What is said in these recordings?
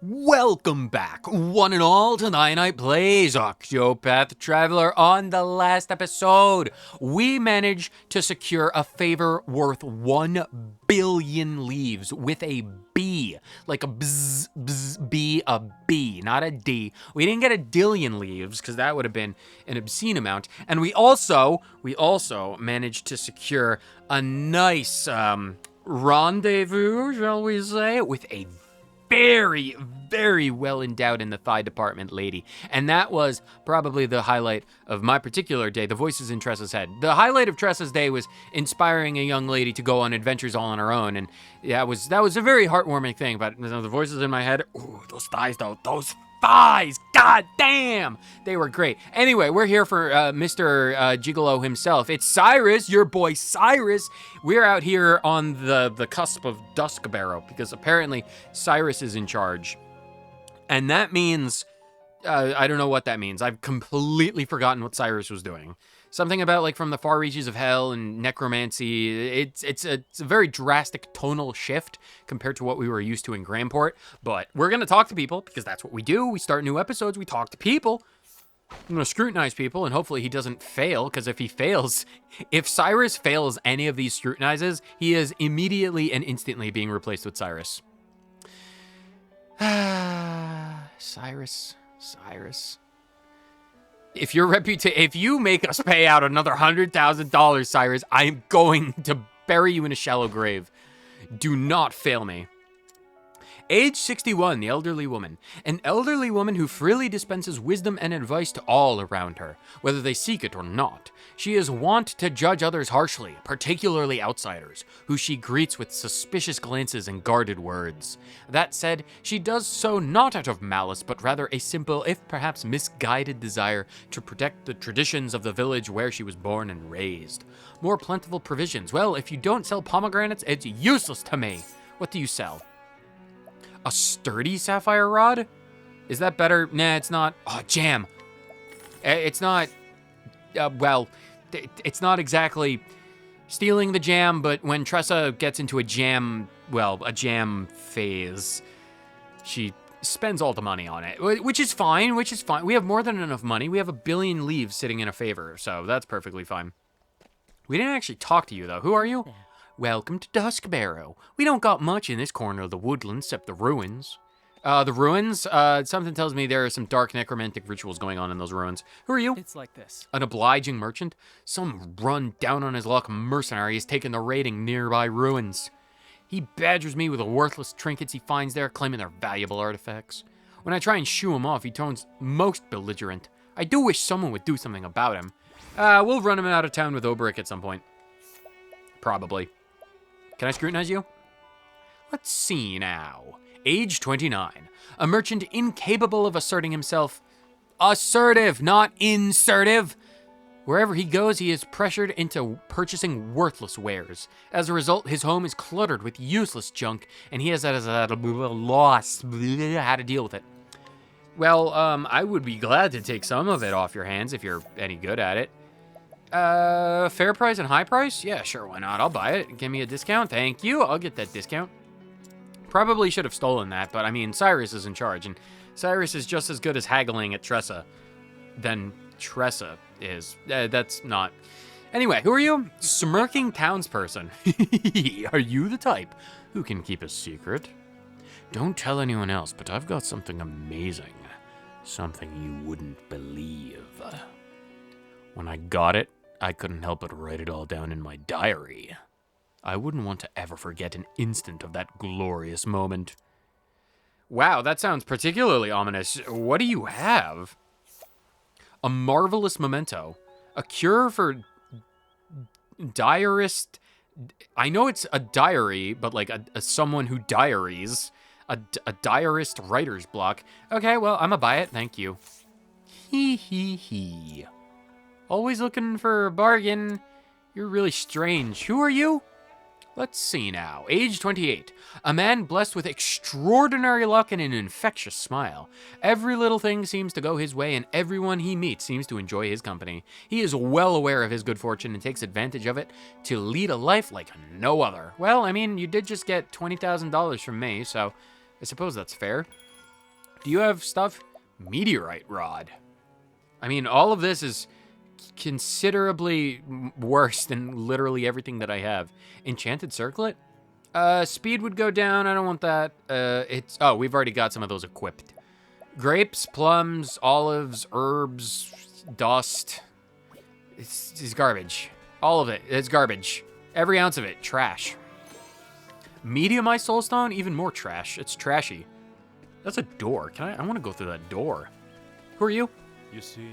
Welcome back, one and all, to Night Plays Octopath Traveler. On the last episode, we managed to secure a favor worth 1 billion leaves with a B, like a bzz, bzz, B, a B, not a D. We didn't get a dillion leaves, because that would have been an obscene amount. And we also managed to secure a nice rendezvous, shall we say, with a very, very well endowed in the thigh department lady. And that was probably the highlight of my particular day, the voices in Tressa's head. The highlight of Tressa's day was inspiring a young lady to go on adventures all on her own. And yeah, that was a very heartwarming thing. But the voices in my head, ooh, those thighs though, those thighs, god damn, they were great. Anyway, we're here for Mr. Gigolo himself. It's Cyrus, your boy Cyrus. We're out here on the cusp of Duskbarrow because apparently Cyrus is in charge. And that means, I don't know what that means. I've completely forgotten what Cyrus was doing. Something about like from the far reaches of hell and necromancy. It's a very drastic tonal shift compared to what we were used to in Grandport. But we're going to talk to people because that's what we do. We start new episodes. We talk to people. I'm going to scrutinize people and hopefully he doesn't fail, because if Cyrus fails any of these scrutinizes, he is immediately and instantly being replaced with Cyrus. Cyrus. If you make us pay out another $100,000, Cyrus, I'm going to bury you in a shallow grave. Do not fail me. Age 61, the elderly woman. An elderly woman who freely dispenses wisdom and advice to all around her, whether they seek it or not. She is wont to judge others harshly, particularly outsiders, who she greets with suspicious glances and guarded words. That said, she does so not out of malice, but rather a simple, if perhaps misguided desire to protect the traditions of the village where she was born and raised. More plentiful provisions. Well, if you don't sell pomegranates, it's useless to me. What do you sell? A sturdy sapphire rod? Is that better? Nah, it's not. Oh, jam. It's not, it's not exactly stealing the jam, but when Tressa gets into a jam phase, she spends all the money on it, which is fine. We have more than enough money. We have 1 billion leaves sitting in a favor, so that's perfectly fine. We didn't actually talk to you, though. Who are you? Welcome to Duskbarrow. We don't got much in this corner of the woodlands except the ruins. The ruins? Something tells me there are some dark necromantic rituals going on in those ruins. Who are you? It's like this. An obliging merchant? Some run down on his luck mercenary has taken the raiding nearby ruins. He badgers me with the worthless trinkets he finds there, claiming they're valuable artifacts. When I try and shoo him off, he turns most belligerent. I do wish someone would do something about him. We'll run him out of town with Obrick at some point. Probably. Can I scrutinize you? Let's see now. Age 29. A merchant incapable of asserting himself. Assertive, not insertive. Wherever he goes, he is pressured into purchasing worthless wares. As a result, his home is cluttered with useless junk, and he has at a loss how to deal with it. Well, I would be glad to take some of it off your hands if you're any good at it. Fair price and high price? Yeah, sure, why not? I'll buy it. Give me a discount. Thank you. I'll get that discount. Probably should have stolen that, but I mean, Cyrus is in charge, and Cyrus is just as good as haggling at Tressa than Tressa is. That's not... Anyway, who are you? Smirking townsperson. Are you the type who can keep a secret? Don't tell anyone else, but I've got something amazing. Something you wouldn't believe. When I got it, I couldn't help but write it all down in my diary. I wouldn't want to ever forget an instant of that glorious moment. Wow, that sounds particularly ominous. What do you have? A marvelous memento. A cure for diarist... I know it's a diary, but like a someone who diaries. A diarist writer's block. Okay, well, I'ma buy it, thank you. Hee. Always looking for a bargain. You're really strange. Who are you? Let's see now. Age 28. A man blessed with extraordinary luck and an infectious smile. Every little thing seems to go his way, and everyone he meets seems to enjoy his company. He is well aware of his good fortune and takes advantage of it to lead a life like no other. Well, I mean, you did just get $20,000 from me, so I suppose that's fair. Do you have stuff? Meteorite rod. I mean, all of this is considerably worse than literally everything that I have. Enchanted circlet? Speed would go down. I don't want that. Oh, we've already got some of those equipped. Grapes, plums, olives, herbs, dust. It's garbage. All of it. It's garbage. Every ounce of it. Trash. Mediumized soulstone? Even more trash. It's trashy. That's a door. I want to go through that door. Who are you? You see,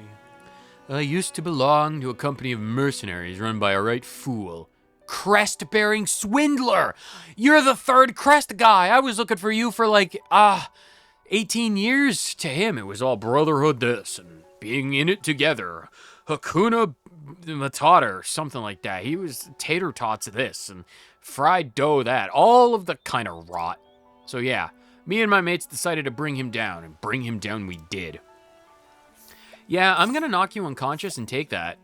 I used to belong to a company of mercenaries run by a right fool. Crest-bearing swindler! You're the third crest guy! I was looking for you for 18 years. To him, it was all brotherhood this and being in it together. Hakuna Matata, something like that. He was tater tots this and fried dough that. All of the kind of rot. So yeah, me and my mates decided to bring him down, and bring him down we did. Yeah, I'm gonna knock you unconscious and take that.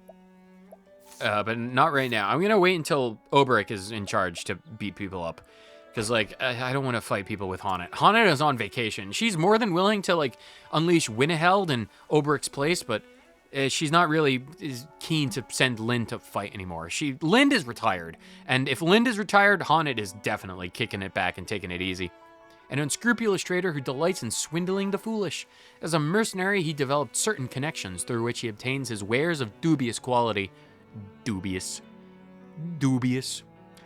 But not right now. I'm gonna wait until Oberic is in charge to beat people up. Because, I don't want to fight people with Honnet. Honnet is on vacation. She's more than willing to, unleash Winneheld in Oberic's place, but she's not really keen to send Lind to fight anymore. Lind is retired. And if Lind is retired, Honnet is definitely kicking it back and taking it easy. An unscrupulous trader who delights in swindling the foolish. As a mercenary, he developed certain connections through which he obtains his wares of dubious quality. Dubious.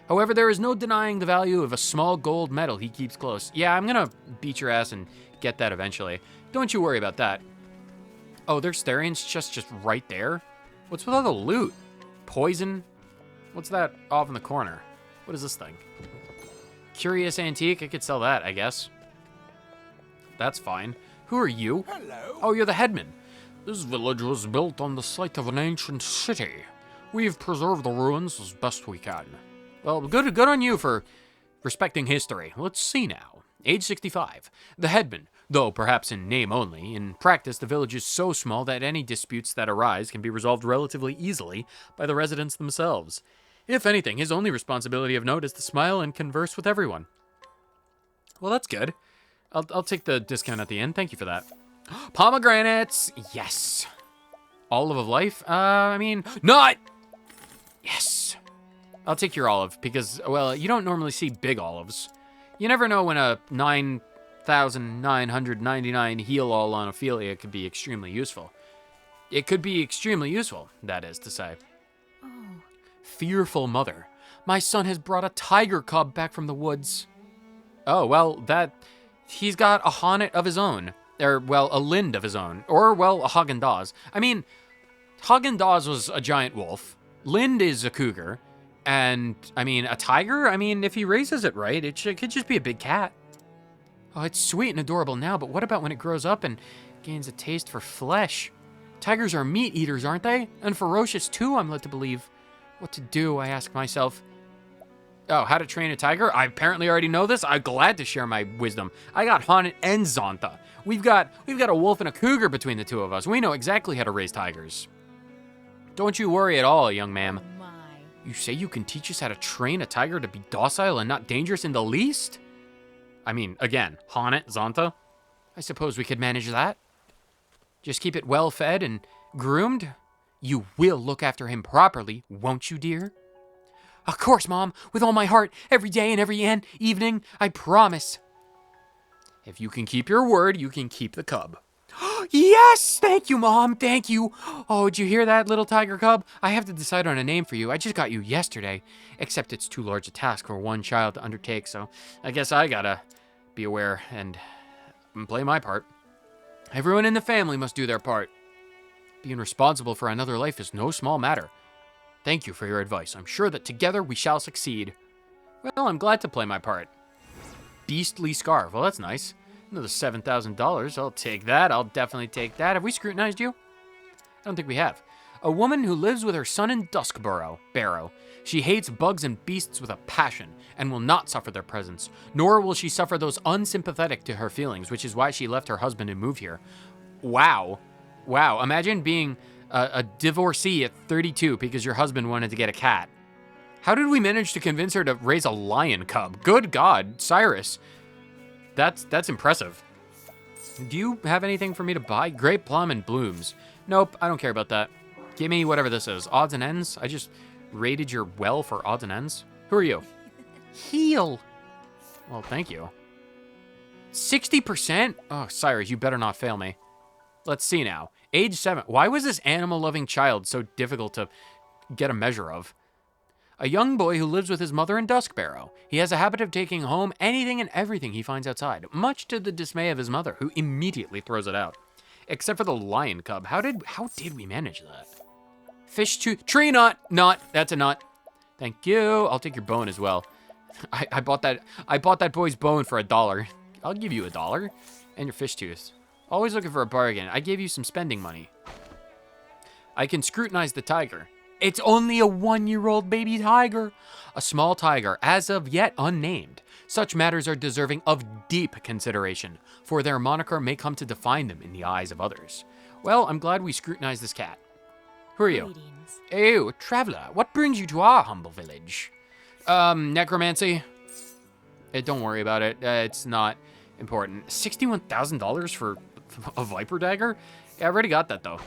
However, there is no denying the value of a small gold medal he keeps close. Yeah, I'm gonna beat your ass and get that eventually. Don't you worry about that. Oh, there's Therian's just right there? What's with all the loot? Poison? What's that off in the corner? What is this thing? Curious antique? I could sell that, I guess. That's fine. Who are you? Hello. Oh, you're the headman. This village was built on the site of an ancient city. We've preserved the ruins as best we can. Well, good on you for respecting history. Let's see now. Age 65. The headman, though perhaps in name only. In practice, the village is so small that any disputes that arise can be resolved relatively easily by the residents themselves. If anything, his only responsibility of note is to smile and converse with everyone. Well, that's good. I'll take the discount at the end. Thank you for that. Pomegranates! Yes. Olive of life? Not! Yes. I'll take your olive because, well, you don't normally see big olives. You never know when a 9,999 heal all on Ophelia could be extremely useful. It could be extremely useful, that is to say. Fearful mother. My son has brought a tiger cub back from the woods. Oh, well, he's got a Honnet of his own. Or, well, a Lind of his own. Or, well, a Haagen-Dazs. Haagen-Dazs was a giant wolf. Lind is a cougar. And, a tiger? If he raises it right, it could just be a big cat. Oh, it's sweet and adorable now, but what about when it grows up and gains a taste for flesh? Tigers are meat eaters, aren't they? And ferocious, too, I'm led to believe. What to do, I ask myself. Oh, how to train a tiger? I apparently already know this. I'm glad to share my wisdom. I got Honnet and Zonta. We've got a wolf and a cougar between the two of us. We know exactly how to raise tigers. Don't you worry at all, young ma'am. Oh my. You say you can teach us how to train a tiger to be docile and not dangerous in the least? Again, Honnet, Zonta. I suppose we could manage that. Just keep it well fed and groomed. You will look after him properly, won't you, dear? Of course, Mom, with all my heart, every day and every evening, I promise. If you can keep your word, you can keep the cub. Yes! Thank you, Mom, thank you. Oh, did you hear that, little tiger cub? I have to decide on a name for you. I just got you yesterday. Except it's too large a task for one child to undertake, so I guess I gotta be aware and play my part. Everyone in the family must do their part. Being responsible for another life is no small matter. Thank you for your advice. I'm sure that together we shall succeed. Well, I'm glad to play my part. Beastly scarf. Well, that's nice. Another $7,000. I'll take that. I'll definitely take that. Have we scrutinized you? I don't think we have. A woman who lives with her son in Duskbarrow. She hates bugs and beasts with a passion and will not suffer their presence, nor will she suffer those unsympathetic to her feelings, which is why she left her husband and moved here. Wow. Imagine being a divorcee at 32 because your husband wanted to get a cat. How did we manage to convince her to raise a lion cub? Good God, Cyrus. That's impressive. Do you have anything for me to buy? Grape, plum, and blooms. Nope, I don't care about that. Give me whatever this is. Odds and ends? I just raided your well for odds and ends. Who are you? Heal. Well, thank you. 60%? Oh, Cyrus, you better not fail me. Let's see now. Age 7. Why was this animal-loving child so difficult to get a measure of? A young boy who lives with his mother in Duskbarrow. He has a habit of taking home anything and everything he finds outside, much to the dismay of his mother, who immediately throws it out. Except for the lion cub. How did we manage that? Fish tooth. Tree nut. Nut. That's a nut. Thank you. I'll take your bone as well. I bought that boy's bone for $1. I'll give you $1. And your fish tooth. Always looking for a bargain. I gave you some spending money. I can scrutinize the tiger. It's only a 1-year-old baby tiger. A small tiger, as of yet unnamed. Such matters are deserving of deep consideration, for their moniker may come to define them in the eyes of others. Well, I'm glad we scrutinized this cat. Who are you? Greetings. Oh, traveler. What brings you to our humble village? Necromancy? Don't worry about it. It's not important. $61,000 for a viper dagger? Yeah, I've already got that, though.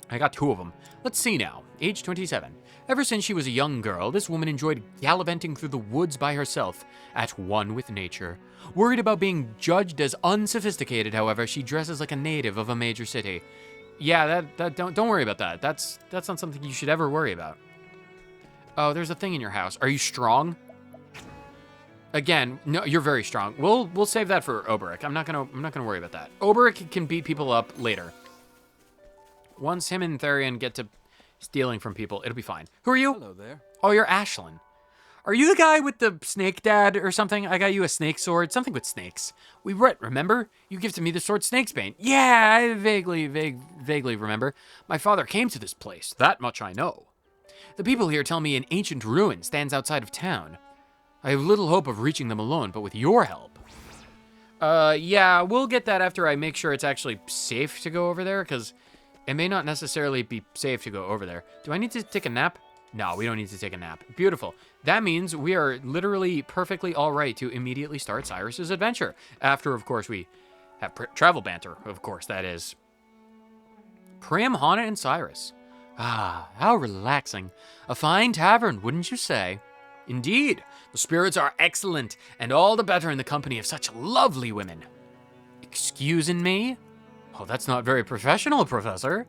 I got 2 of them. Let's see now. Age 27. Ever since she was a young girl, this woman enjoyed gallivanting through the woods by herself, at one with nature. Worried about being judged as unsophisticated, however, she dresses like a native of a major city. Yeah, don't worry about that. That's not something you should ever worry about. Oh, there's a thing in your house. Are you strong? Again, no, you're very strong. We'll save that for Oberic. I'm not gonna worry about that. Oberic can beat people up later. Once him and Therian get to stealing from people, it'll be fine. Who are you? Hello there. Oh, you're Ashlyn. Are you the guy with the snake dad or something? I got you a snake sword, something with snakes. We read, remember? You gifted me the sword Snakesbane. Yeah, I vaguely remember. My father came to this place, that much I know. The people here tell me an ancient ruin stands outside of town. I have little hope of reaching them alone, but with your help. Yeah, we'll get that after I make sure it's actually safe to go over there, because it may not necessarily be safe to go over there. Do I need to take a nap? No, we don't need to take a nap. Beautiful. That means we are literally perfectly all right to immediately start Cyrus's adventure. After, of course, we have travel banter, of course, that is. Prim, Hana, and Cyrus. Ah, how relaxing. A fine tavern, wouldn't you say? Indeed, the spirits are excellent, and all the better in the company of such lovely women. Excusing me? Oh, that's not very professional, Professor.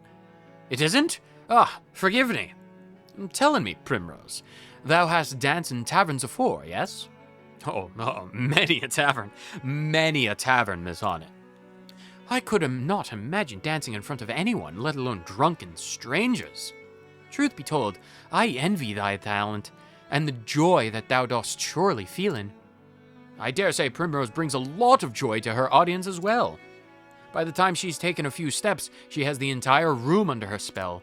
It isn't? Ah, forgive me. Tellin' me, Primrose, thou hast danced in taverns afore, yes? Oh, many a tavern, Miss Honnet. I could not imagine dancing in front of anyone, let alone drunken strangers. Truth be told, I envy thy talent, and the joy that thou dost surely feelin'. I dare say Primrose brings a lot of joy to her audience as well. By the time she's taken a few steps, she has the entire room under her spell.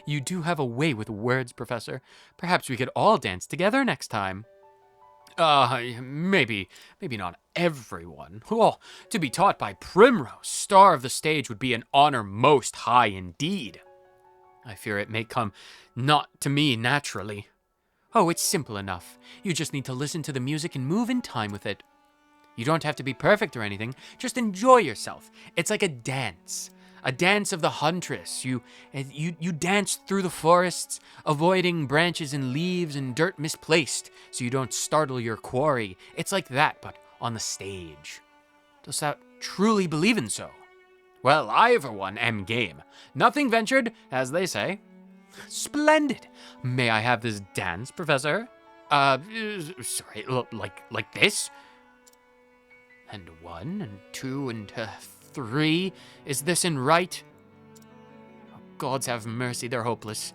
You do have a way with words, Professor. Perhaps we could all dance together next time. Maybe not everyone. Oh, to be taught by Primrose, star of the stage, would be an honor most high indeed. I fear it may come not to me naturally. Oh, it's simple enough. You just need to listen to the music and move in time with it. You don't have to be perfect or anything, just enjoy yourself. It's like a dance of the huntress. You dance through the forests, avoiding branches and leaves and dirt misplaced, so you don't startle your quarry. It's like that, but on the stage. Dost thou truly believe in so? Well, I, for one, am game. Nothing ventured, as they say. Splendid. May I have this dance, Professor? Sorry, like this? And 1, and 2, and 3. Is this in right? Oh, gods have mercy, they're hopeless.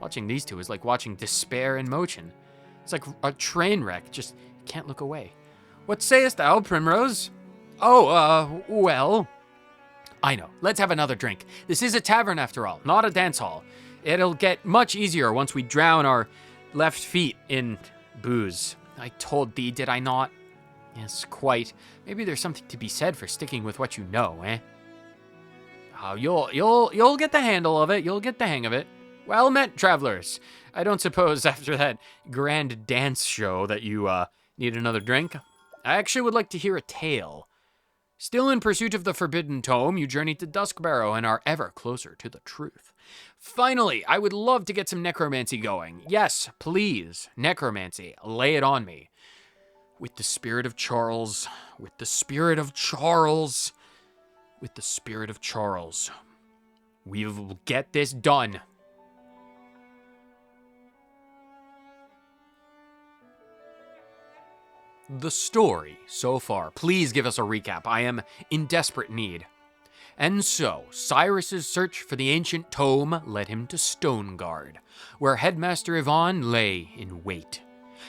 Watching these two is like watching despair in motion. It's like a train wreck, just can't look away. What sayest thou, Primrose? Oh, well. I know, let's have another drink. This is a tavern after all, not a dance hall. It'll get much easier once we drown our left feet in booze. I told thee, did I not? Yes, quite. Maybe there's something to be said for sticking with what you know, eh? Oh, you'll get the handle of it. You'll get the hang of it. Well met, travelers. I don't suppose after that grand dance show that you need another drink. I actually would like to hear a tale. Still in pursuit of the forbidden tome, you journey to Duskbarrow and are ever closer to the truth. Finally, I would love to get some necromancy going. Yes, please, necromancy, lay it on me. With the spirit of Charles, with the spirit of Charles, with the spirit of Charles, we will get this done. The story so far. Please give us a recap. I am in desperate need. And so, Cyrus's search for the ancient tome led him to Stoneguard, where Headmaster Yvonne lay in wait.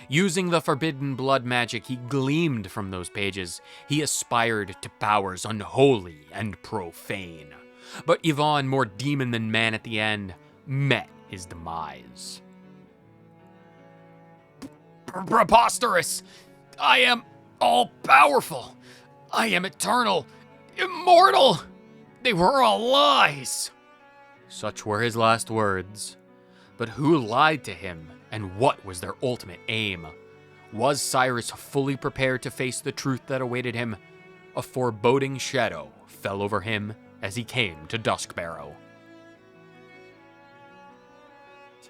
Using the forbidden blood magic he gleamed from those pages, he aspired to powers unholy and profane. But Yvonne, more demon than man at the end, met his demise. Preposterous! I am all-powerful. I am eternal, immortal. They were all lies. Such were his last words. But who lied to him, and what was their ultimate aim? Was Cyrus fully prepared to face the truth that awaited him? A foreboding shadow fell over him as he came to Duskbarrow.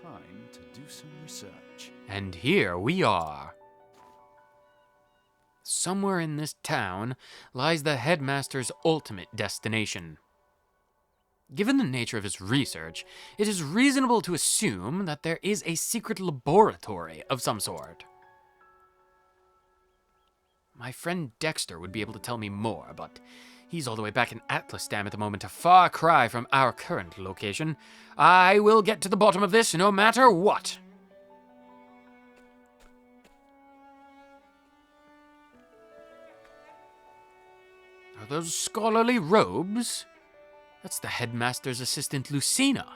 Time to do some research. And here we are. Somewhere in this town lies the headmaster's ultimate destination. Given the nature of his research, it is reasonable to assume that there is a secret laboratory of some sort. My friend Dexter would be able to tell me more, but he's all the way back in Atlasdam at the moment, a far cry from our current location. I will get to the bottom of this no matter what. Are those scholarly robes? That's the headmaster's assistant, Lucina.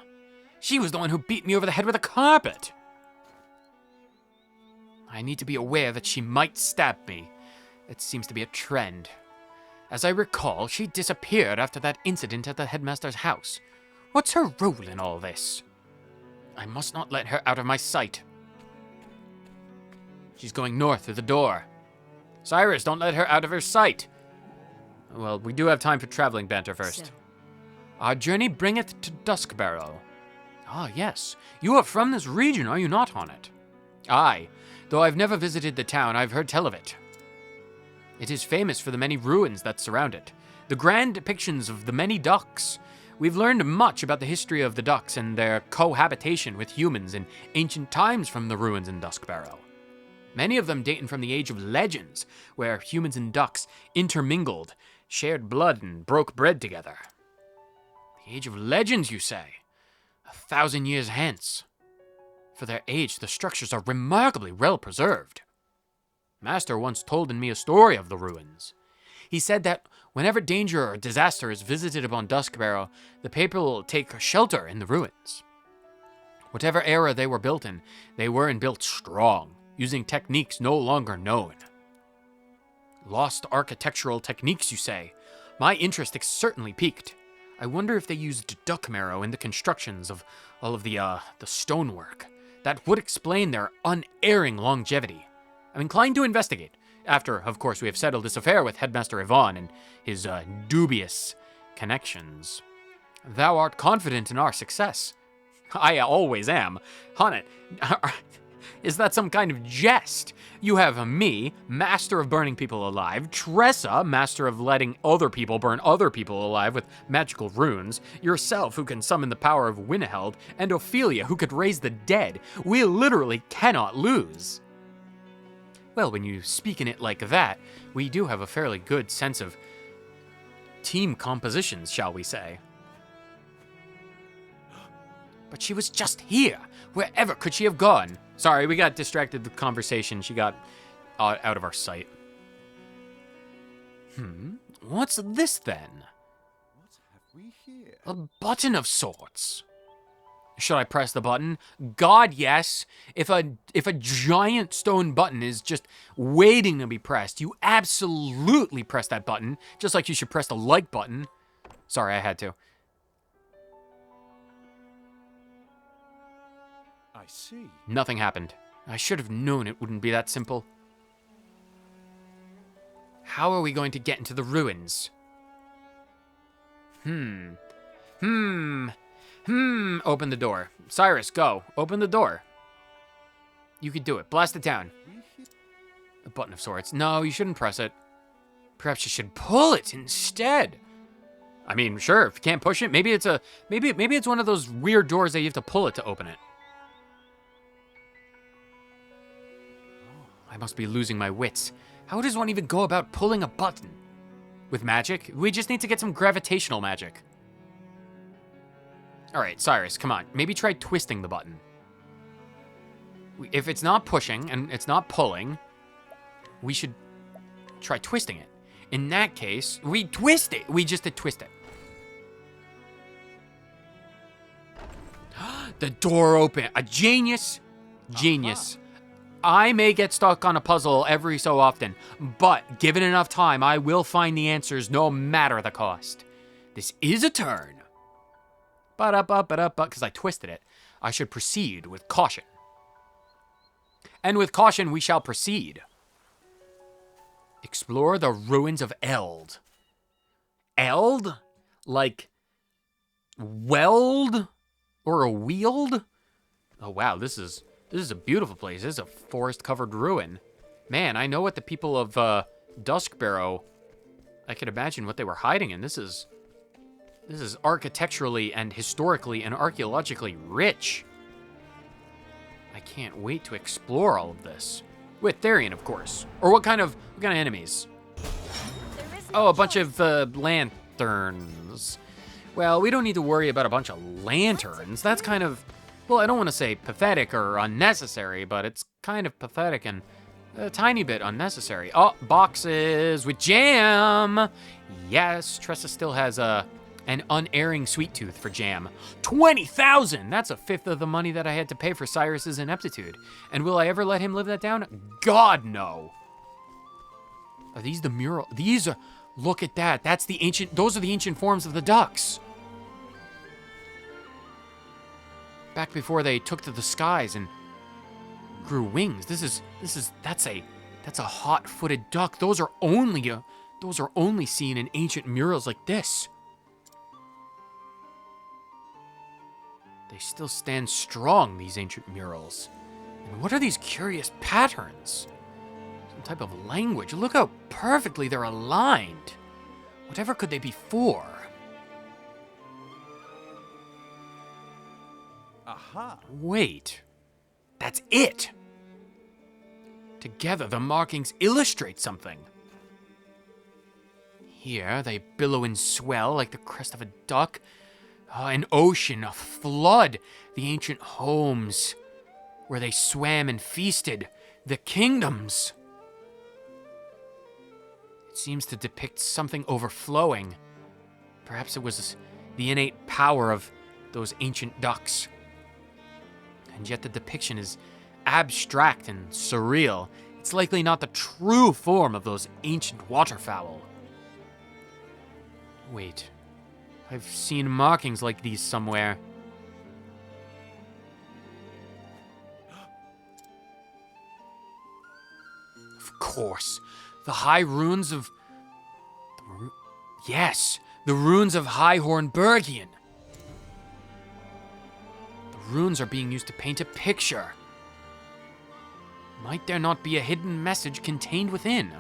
She was the one who beat me over the head with a carpet. I need to be aware that she might stab me. It seems to be a trend. As I recall, she disappeared after that incident at the headmaster's house. What's her role in all this? I must not let her out of my sight. She's going north through the door. Cyrus, don't let her out of her sight. Well, we do have time for traveling banter first. Our journey bringeth to Duskbarrow. Ah, yes. You are from this region, are you not, Honnet? Aye. Though I've never visited the town, I've heard tell of it. It is famous for the many ruins that surround it, the grand depictions of the many ducks. We've learned much about the history of the ducks and their cohabitation with humans in ancient times from the ruins in Duskbarrow. Many of them dating from the age of legends, where humans and ducks intermingled, shared blood, and broke bread together. The age of legends, you say? 1,000 years hence. For their age, the structures are remarkably well preserved. Master once told me a story of the ruins. He said that whenever danger or disaster is visited upon Duskbarrow, the people take shelter in the ruins. Whatever era they were built in, they were built strong, using techniques no longer known. Lost architectural techniques, you say? My interest is certainly piqued. I wonder if they used duck marrow in the constructions of all of the stonework. That would explain their unerring longevity. I'm inclined to investigate, after, of course, we have settled this affair with Headmaster Yvonne and his dubious connections. Thou art confident in our success. I always am. Honnet, is that some kind of jest? You have me, master of burning people alive, Tressa, master of letting other people burn other people alive with magical runes, yourself, who can summon the power of Winneheld, and Ophelia, who could raise the dead. We literally cannot lose. Well, when you speak in it like that, we do have a fairly good sense of team compositions, shall we say. But she was just here. Wherever could she have gone? Sorry, we got distracted with the conversation. She got out of our sight. What's this then? What have we here? A button of sorts. Should I press the button? God, yes. If a giant stone button is just waiting to be pressed, you absolutely press that button, just like you should press the like button. Sorry, I had to. I see. Nothing happened. I should have known it wouldn't be that simple. How are we going to get into the ruins? Open the door. Cyrus, go. Open the door. You could do it. Blast it down. A button of sorts. No, you shouldn't press it. Perhaps you should pull it instead. I mean, sure, if you can't push it, maybe it's one of those weird doors that you have to pull it to open it. I must be losing my wits. How does one even go about pulling a button? With magic? We just need to get some gravitational magic. Alright, Cyrus, come on. Maybe try twisting the button. If it's not pushing and it's not pulling, we should try twisting it. In that case, we twist it. We just did twist it. The door open. A genius. Genius. I may get stuck on a puzzle every so often, but given enough time, I will find the answers no matter the cost. This is a turn. Because I twisted it, I should proceed with caution. And with caution, we shall proceed. Explore the ruins of Eld. Eld? Like weld? Or a wield? Oh wow, this is a beautiful place. This is a forest-covered ruin. Man, I know what the people of Duskbarrow, I could imagine what they were hiding in. This is architecturally and historically and archaeologically rich. I can't wait to explore all of this. With Therian, of course. Or what kind of enemies? Oh, a bunch of lanterns. Well, we don't need to worry about a bunch of lanterns. That's kind of, well, I don't want to say pathetic or unnecessary, but it's kind of pathetic and a tiny bit unnecessary. Oh, boxes with jam. Yes, Tressa still has an unerring sweet tooth for jam. 20,000! That's a fifth of the money that I had to pay for Cyrus's ineptitude. And will I ever let him live that down? God, no. Are these the mural? These are, look at that. Those are the ancient forms of the ducks. Back before they took to the skies and grew wings. That's a hot-footed duck. Those are only seen in ancient murals like this. They still stand strong, these ancient murals. And what are these curious patterns? Some type of language. Look how perfectly they're aligned. Whatever could they be for? Aha! Wait. That's it! Together, the markings illustrate something. Here, they billow and swell like the crest of a duck. An ocean, a flood, the ancient homes where they swam and feasted, the kingdoms. It seems to depict something overflowing. Perhaps it was the innate power of those ancient ducks. And yet the depiction is abstract and surreal. It's likely not the true form of those ancient waterfowl. Wait. I've seen markings like these somewhere. Of course. The high runes of... Yes, the runes of Highhorn Bergian. The runes are being used to paint a picture. Might there not be a hidden message contained within?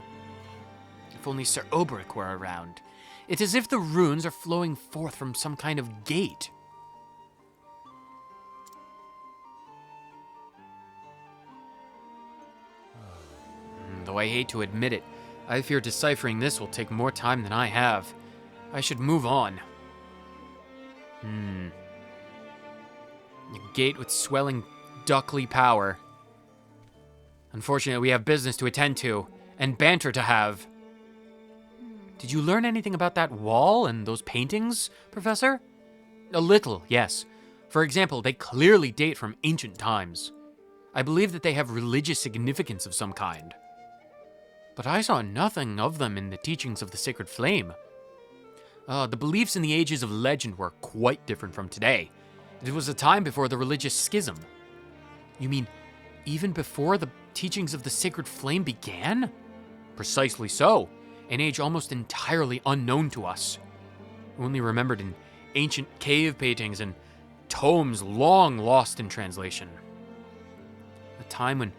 If only Sir Oberic were around. It's as if the runes are flowing forth from some kind of gate. Though I hate to admit it, I fear deciphering this will take more time than I have. I should move on. A gate with swelling duckly power. Unfortunately, we have business to attend to, and banter to have. Did you learn anything about that wall and those paintings, Professor? A little, yes. For example, they clearly date from ancient times. I believe that they have religious significance of some kind. But I saw nothing of them in the teachings of the Sacred Flame. The beliefs in the ages of legend were quite different from today. It was a time before the religious schism. You mean, even before the teachings of the Sacred Flame began? Precisely so. An age almost entirely unknown to us. only remembered in ancient cave paintings and tomes long lost in translation. A time when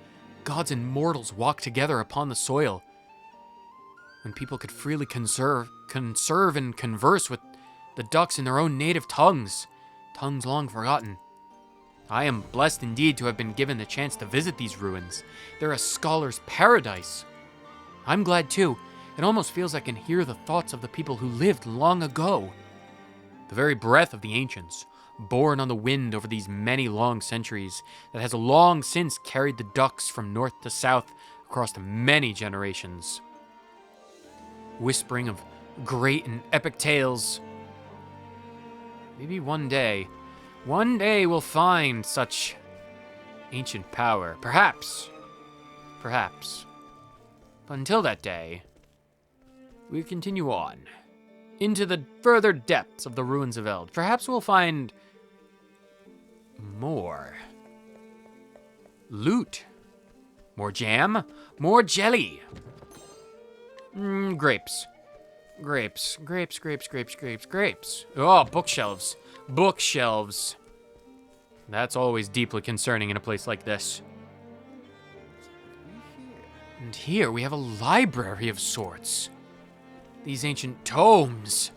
gods and mortals walked together upon the soil, when people could freely conserve and converse with the ducks in their own native tongues long forgotten. I am blessed indeed to have been given the chance to visit these ruins. They're a scholar's paradise. I'm glad too. It almost feels I can hear the thoughts of the people who lived long ago. The very breath of the ancients, borne on the wind over these many long centuries, that has long since carried the ducks from north to south across many generations. Whispering of great and epic tales. Maybe one day we'll find such ancient power. Perhaps. But until that day, we continue on into the further depths of the ruins of Eld. Perhaps we'll find more loot, more jam, more jelly. Grapes. Oh, bookshelves. That's always deeply concerning in a place like this. And here we have a library of sorts. These ancient tomes.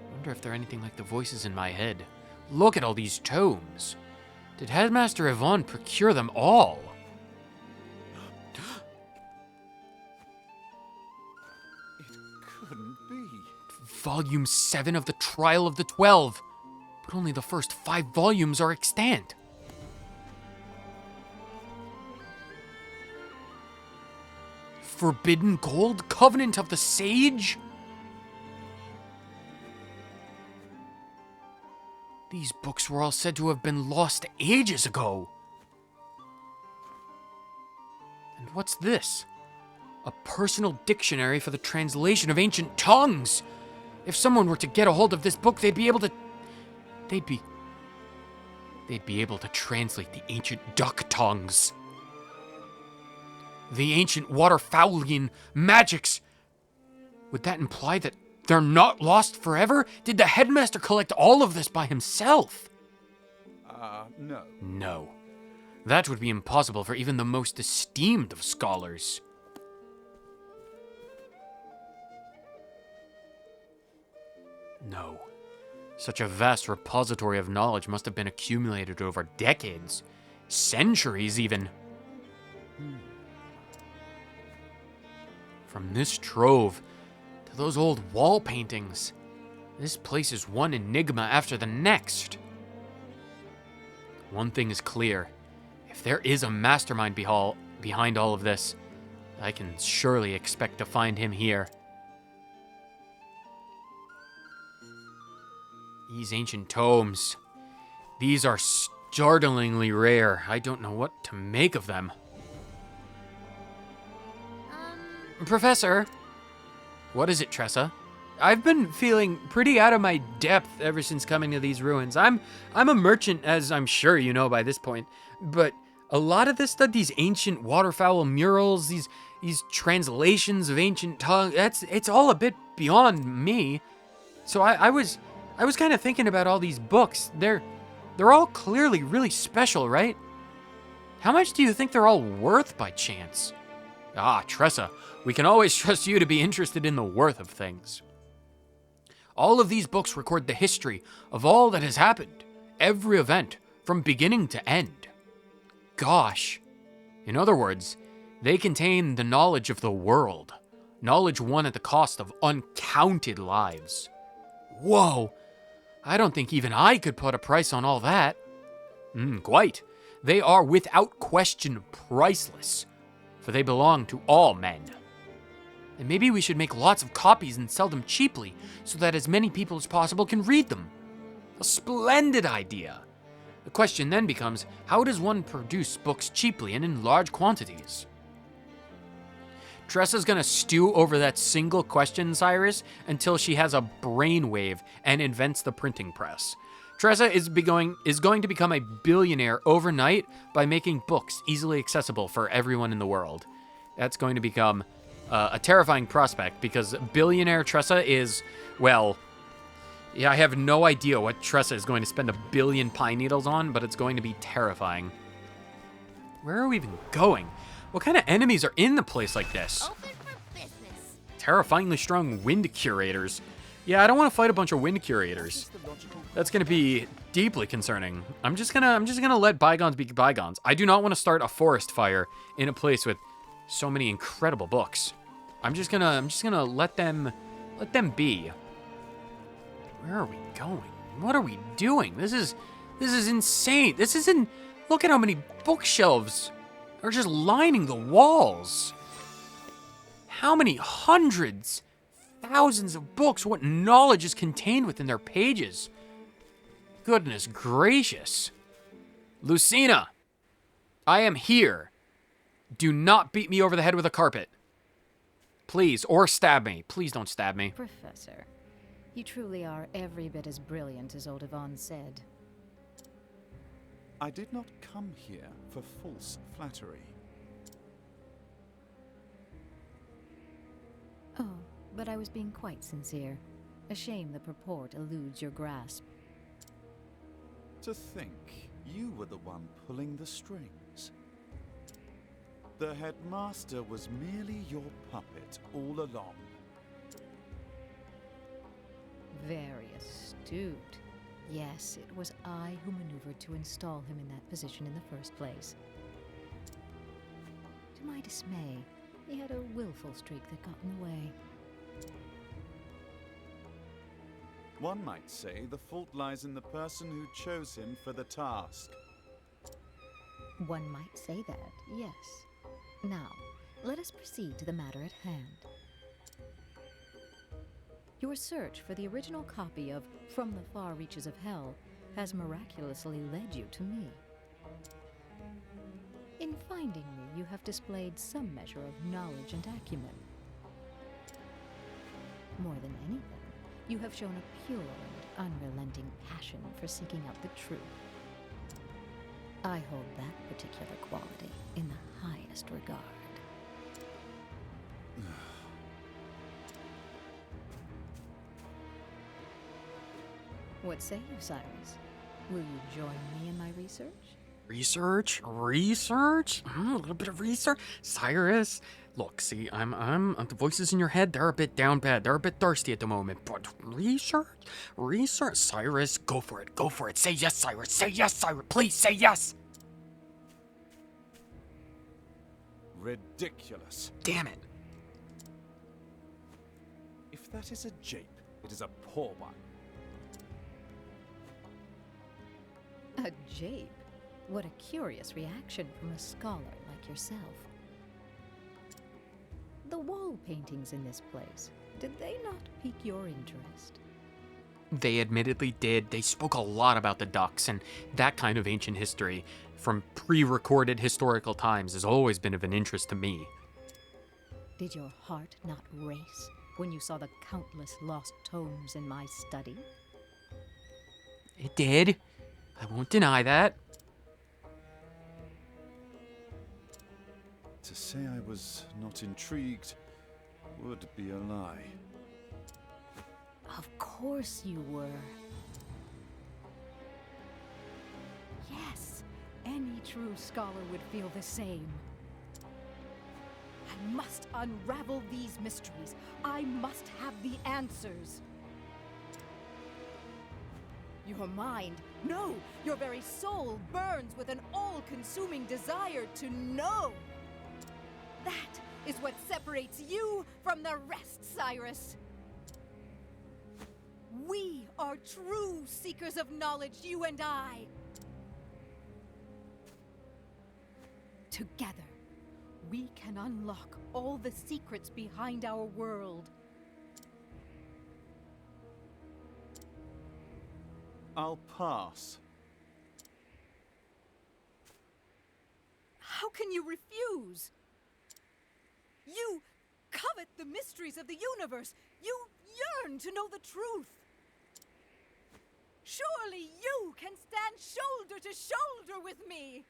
I wonder if they're anything like the voices in my head. Look at all these tomes. Did Headmaster Yvonne procure them all? Couldn't be. Volume 7 of the Trial of the 12. But only the first 5 volumes are extant. Forbidden Gold? Covenant of the Sage? These books were all said to have been lost ages ago. And what's this? A personal dictionary for the translation of ancient tongues. If someone were to get a hold of this book, they'd be able to translate the ancient duck tongues. The ancient waterfowlian magics. Would that imply that they're not lost forever? Did the headmaster collect all of this by himself? No. No. That would be impossible for even the most esteemed of scholars. No. Such a vast repository of knowledge must have been accumulated over decades, centuries even. From this trove to those old wall paintings, this place is one enigma after the next. One thing is clear. If there is a mastermind behind all of this, I can surely expect to find him here. These ancient tomes. These are startlingly rare. I don't know what to make of them. Professor? What is it, Tressa? I've been feeling pretty out of my depth ever since coming to these ruins. I'm a merchant, as I'm sure you know by this point, but a lot of this stuff, these ancient waterfowl murals, these translations of ancient tongues, it's all a bit beyond me. So I was kind of thinking about all these books. They're all clearly really special, right? How much do you think they're all worth by chance? Tressa, we can always trust you to be interested in the worth of things. All of these books record the history of all that has happened, every event, from beginning to end. Gosh. In other words, they contain the knowledge of the world, knowledge won at the cost of uncounted lives. Whoa, I don't think even I could put a price on all that. Quite. They are without question priceless, for they belong to all men. And maybe we should make lots of copies and sell them cheaply, so that as many people as possible can read them. A splendid idea. The question then becomes, how does one produce books cheaply and in large quantities? Tressa's gonna stew over that single question, Cyrus, until she has a brainwave and invents the printing press. Tressa is going to become a billionaire overnight by making books easily accessible for everyone in the world. That's going to become a terrifying prospect because billionaire Tressa is, well, yeah, I have no idea what Tressa is going to spend 1 billion pine needles on, but it's going to be terrifying. Where are we even going? What kind of enemies are in the place like this? Open for business. Terrifyingly strong wind curators. Yeah, I don't want to fight a bunch of wind curators. That's going to be deeply concerning. I'm just gonna let bygones be bygones. I do not want to start a forest fire in a place with so many incredible books. I'm just gonna let them be. Where are we going? What are we doing? This is insane. Look at how many bookshelves are just lining the walls. How many hundreds, thousands of books, what knowledge is contained within their pages? Goodness gracious. Lucina, I am here. Do not beat me over the head with a carpet. Please, or stab me. Please don't stab me. Professor, you truly are every bit as brilliant as old Yvonne said. I did not come here for false flattery. Oh, but I was being quite sincere. A shame the purport eludes your grasp. To think you were the one pulling the strings. The headmaster was merely your puppet all along. Very astute. Yes, it was I who maneuvered to install him in that position in the first place. To my dismay, he had a willful streak that got in the way. One might say the fault lies in the person who chose him for the task. One might say that, yes. Now, let us proceed to the matter at hand. Your search for the original copy of From the Far Reaches of Hell has miraculously led you to me. In finding me, you have displayed some measure of knowledge and acumen. More than anything, you have shown a pure and unrelenting passion for seeking out the truth. I hold that particular quality in the highest regard. What say you, Cyrus? Will you join me in my research? Research? A little bit of research? Cyrus, look, see, the voices in your head, they're a bit down bad. They're a bit thirsty at the moment. But research? Cyrus, go for it. Say yes, Cyrus. Please say yes. Ridiculous. Damn it. If that is a jape, it is a poor one. A jape? What a curious reaction from a scholar like yourself. The wall paintings in this place, did they not pique your interest? They admittedly did. They spoke a lot about the ducks, and that kind of ancient history from pre-recorded historical times has always been of an interest to me. Did your heart not race when you saw the countless lost tomes in my study? It did. I won't deny that. To say I was not intrigued would be a lie. Of course you were. Yes, any true scholar would feel the same. I must unravel these mysteries. I must have the answers. Your mind, no, your very soul burns with an all-consuming desire to know. That is what separates you from the rest, Cyrus. We are true seekers of knowledge, you and I. Together, we can unlock all the secrets behind our world. I'll pass. How can you refuse? You covet the mysteries of the universe. You yearn to know the truth. Surely you can stand shoulder to shoulder with me.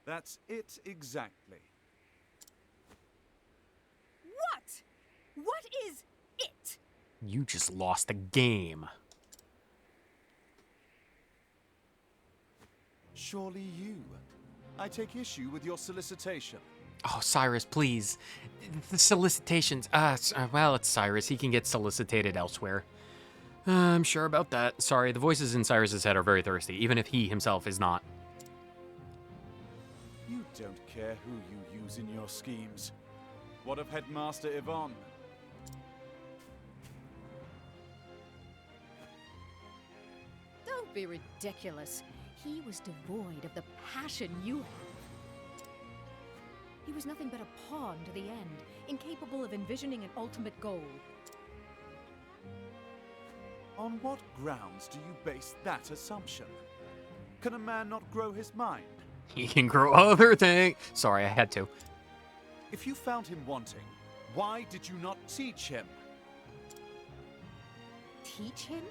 That's it exactly. That is it! You just lost the game. Surely you. I take issue with your solicitation. Oh, Cyrus, please. The solicitations. Well, it's Cyrus. He can get solicitated elsewhere. I'm sure about that. Sorry, the voices in Cyrus's head are very thirsty, even if he himself is not. You don't care who you use in your schemes. What of Headmaster Yvonne? Don't be ridiculous. He was devoid of the passion you have. He was nothing but a pawn to the end, incapable of envisioning an ultimate goal. On what grounds do you base that assumption? Can a man not grow his mind? He can grow other things. Sorry, I had to. If you found him wanting, why did you not teach him? Teach him?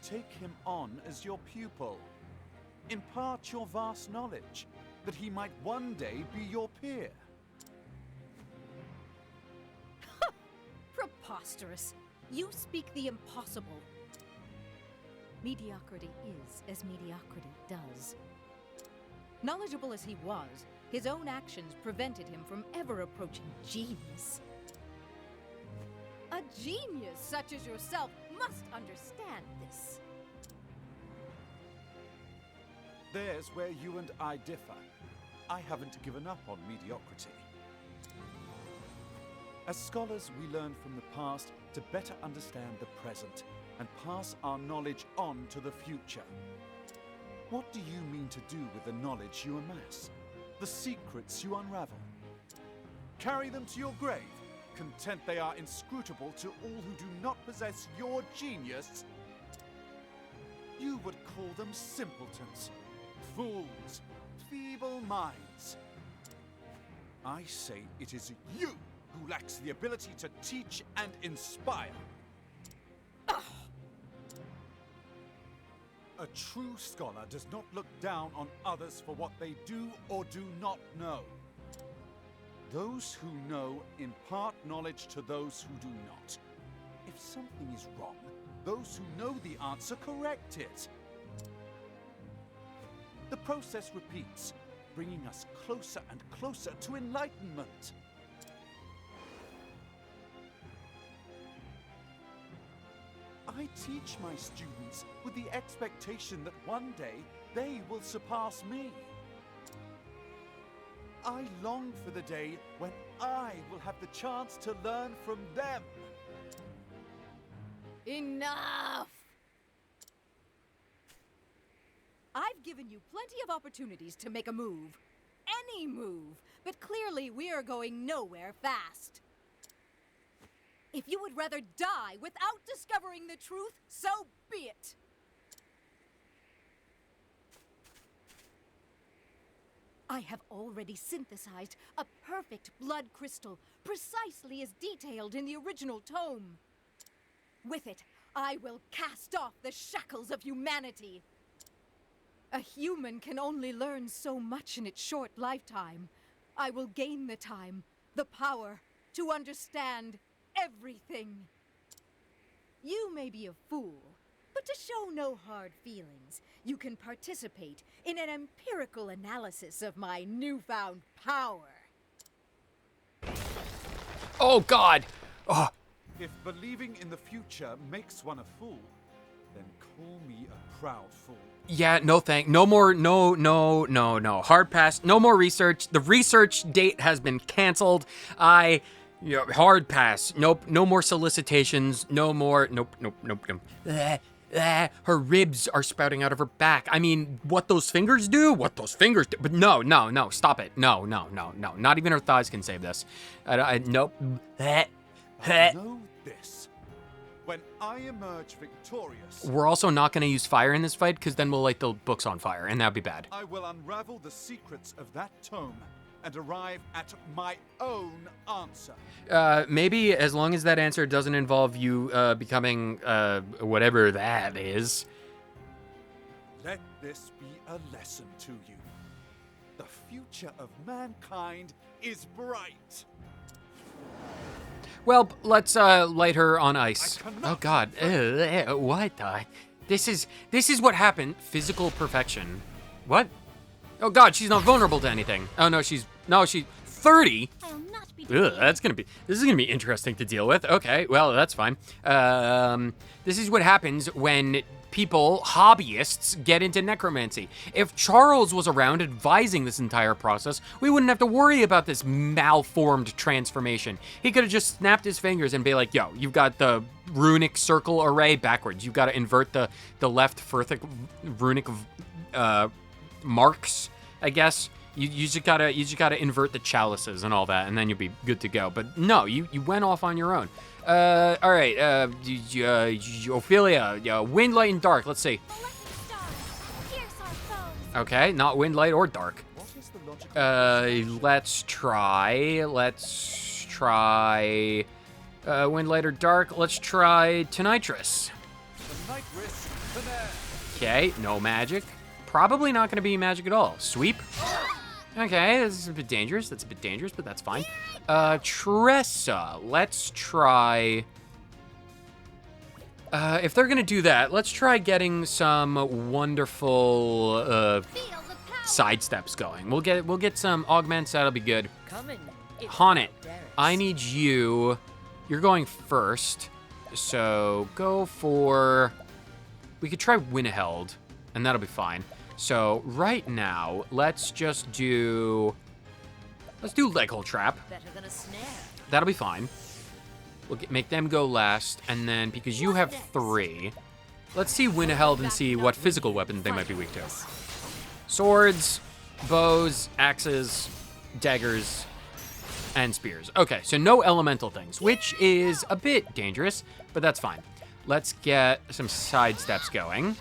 Take him on as your pupil. Impart your vast knowledge, that he might one day be your peer. Preposterous. You speak the impossible. Mediocrity is as mediocrity does. Knowledgeable as he was, his own actions prevented him from ever approaching genius. A genius such as yourself must understand this. There's where you and I differ. I haven't given up on mediocrity. As scholars, we learn from the past to better understand the present and pass our knowledge on to the future. What do you mean to do with the knowledge you amass? The secrets you unravel? Carry them to your grave, content they are inscrutable to all who do not possess your genius? You would call them simpletons, fools, feeble minds. I say it is you who lacks the ability to teach and inspire. A true scholar does not look down on others for what they do or do not know. Those who know impart knowledge to those who do not. If something is wrong, those who know the answer correct it. The process repeats, bringing us closer and closer to enlightenment. I teach my students with the expectation that one day they will surpass me. I long for the day when I will have the chance to learn from them. Enough! I've given you plenty of opportunities to make a move. Any move. But clearly we are going nowhere fast. If you would rather die without discovering the truth, so be it. I have already synthesized a perfect blood crystal, precisely as detailed in the original tome. With it, I will cast off the shackles of humanity. A human can only learn so much in its short lifetime. I will gain the time, the power, to understand everything. You may be a fool, but to show no hard feelings, you can participate in an empirical analysis of my newfound power. Oh, God! Oh, If believing in the future makes one a fool, then call me a proud fool. yeah, no no more, no. Hard pass, no more research. The research date has been canceled. Hard pass. Nope, no more solicitations. No more, nope. Her ribs are sprouting out of her back. I mean, what those fingers do? But no, stop it. No. Not even her thighs can save this. Nope. Know this. When I emerge victorious, We're also not going to use fire in this fight, because then we'll light the books on fire, and that'd be bad. I will unravel the secrets of that tome and arrive at my own answer. Maybe as long as that answer doesn't involve you becoming whatever that is. Let this be a lesson to you. The future of mankind is bright. Well, let's light her on ice. Oh God, what? This is what happened. Physical perfection. What? Oh God, she's not vulnerable to anything. Oh no, she's 30. I'll not be Ugh, this is gonna be interesting to deal with. Okay, well that's fine. This is what happens when people, hobbyists, get into necromancy. If Charles was around advising this entire process, we wouldn't have to worry about this malformed transformation. He could have just snapped his fingers and be like, yo, you've got the runic circle array backwards. You've got to invert the left furthic runic marks, I guess. You just gotta invert the chalices and all that, and then you'll be good to go. But no, you went off on your own. All right, Ophelia, wind, light, and dark. Let's see. Okay, not wind, light, or dark. Let's try wind, light, or dark. Let's try Tonitrus. Okay, no magic. Probably not gonna be magic at all. Sweep. Okay, this is a bit dangerous. That's a bit dangerous, but that's fine. Tressa, let's try... if they're gonna do that, let's try getting some wonderful, sidesteps going. We'll get some augments, that'll be good. Haunit, I need you... You're going first, so go for... We could try Winneheld, and that'll be fine. So right now, let's do Leghole Trap. Better than a snare. That'll be fine. We'll make them go last, and then because you have 3, let's see Winneheld and see what physical weapons they might be weak to. Swords, bows, axes, daggers, and spears. Okay, so no elemental things, which is a bit dangerous, but that's fine. Let's get some sidesteps going.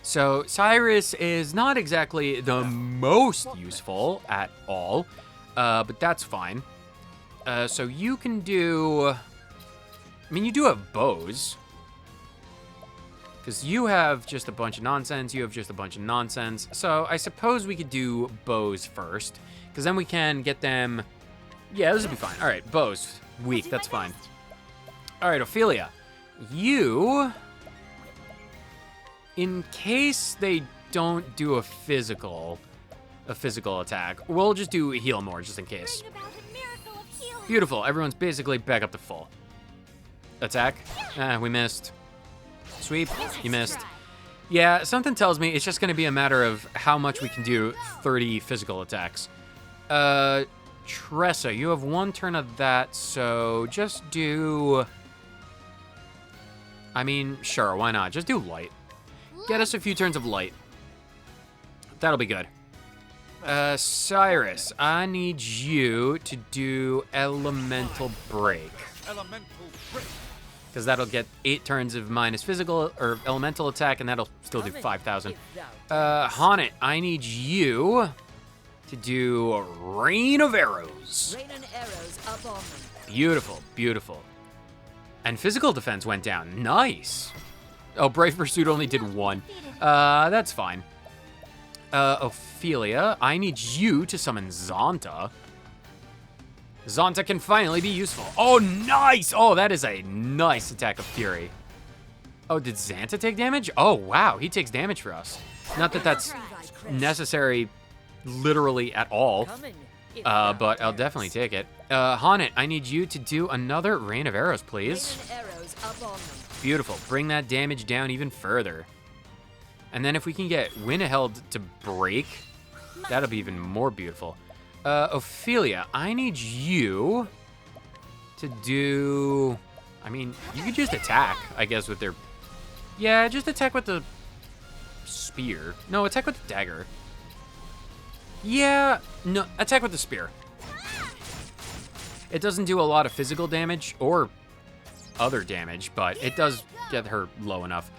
So Cyrus is not exactly the most useful at all, but that's fine. So you can do, I mean, you do have bows, because you have just a bunch of nonsense, you have just a bunch of nonsense. So I suppose we could do bows first, because then we can get them, yeah, this will be fine. All right, bows, weak, that's fine. All right, Ophelia, you... In case they don't do a physical attack, we'll just do heal more just in case. Beautiful, everyone's basically back up to full. Attack, we missed. Sweep, you missed. Yeah, something tells me it's just gonna be a matter of how much we can do 30 physical attacks. Tressa, you have 1 turn of that, so just do... I mean, sure, why not? Just do light. Get us a few turns of light. That'll be good. Cyrus, I need you to do Elemental Break. Because that'll get 8 turns of minus physical or elemental attack, and that'll still do 5,000. Haunit, I need you to do Rain of Arrows. Rain and arrows up on them. Beautiful, beautiful. And physical defense went down. Nice. Oh, Brave Pursuit only did 1. That's fine. Ophelia, I need you to summon Zonta. Zonta can finally be useful. Oh, nice! Oh, that is a nice attack of Fury. Oh, did Xanta take damage? Oh, wow, he takes damage for us. Not that that's necessary literally at all, but I'll definitely take it. Haunit, I need you to do another Rain of Arrows, please. Rain and arrows up on them. Beautiful. Bring that damage down even further. And then if we can get Winneheld to break, that'll be even more beautiful. Ophelia, I need you to do... I mean, you could just attack, I guess, with their... Yeah, just attack with the spear. No, attack with the dagger. Yeah, no, attack with the spear. It doesn't do a lot of physical damage or other damage, but it does get her low enough.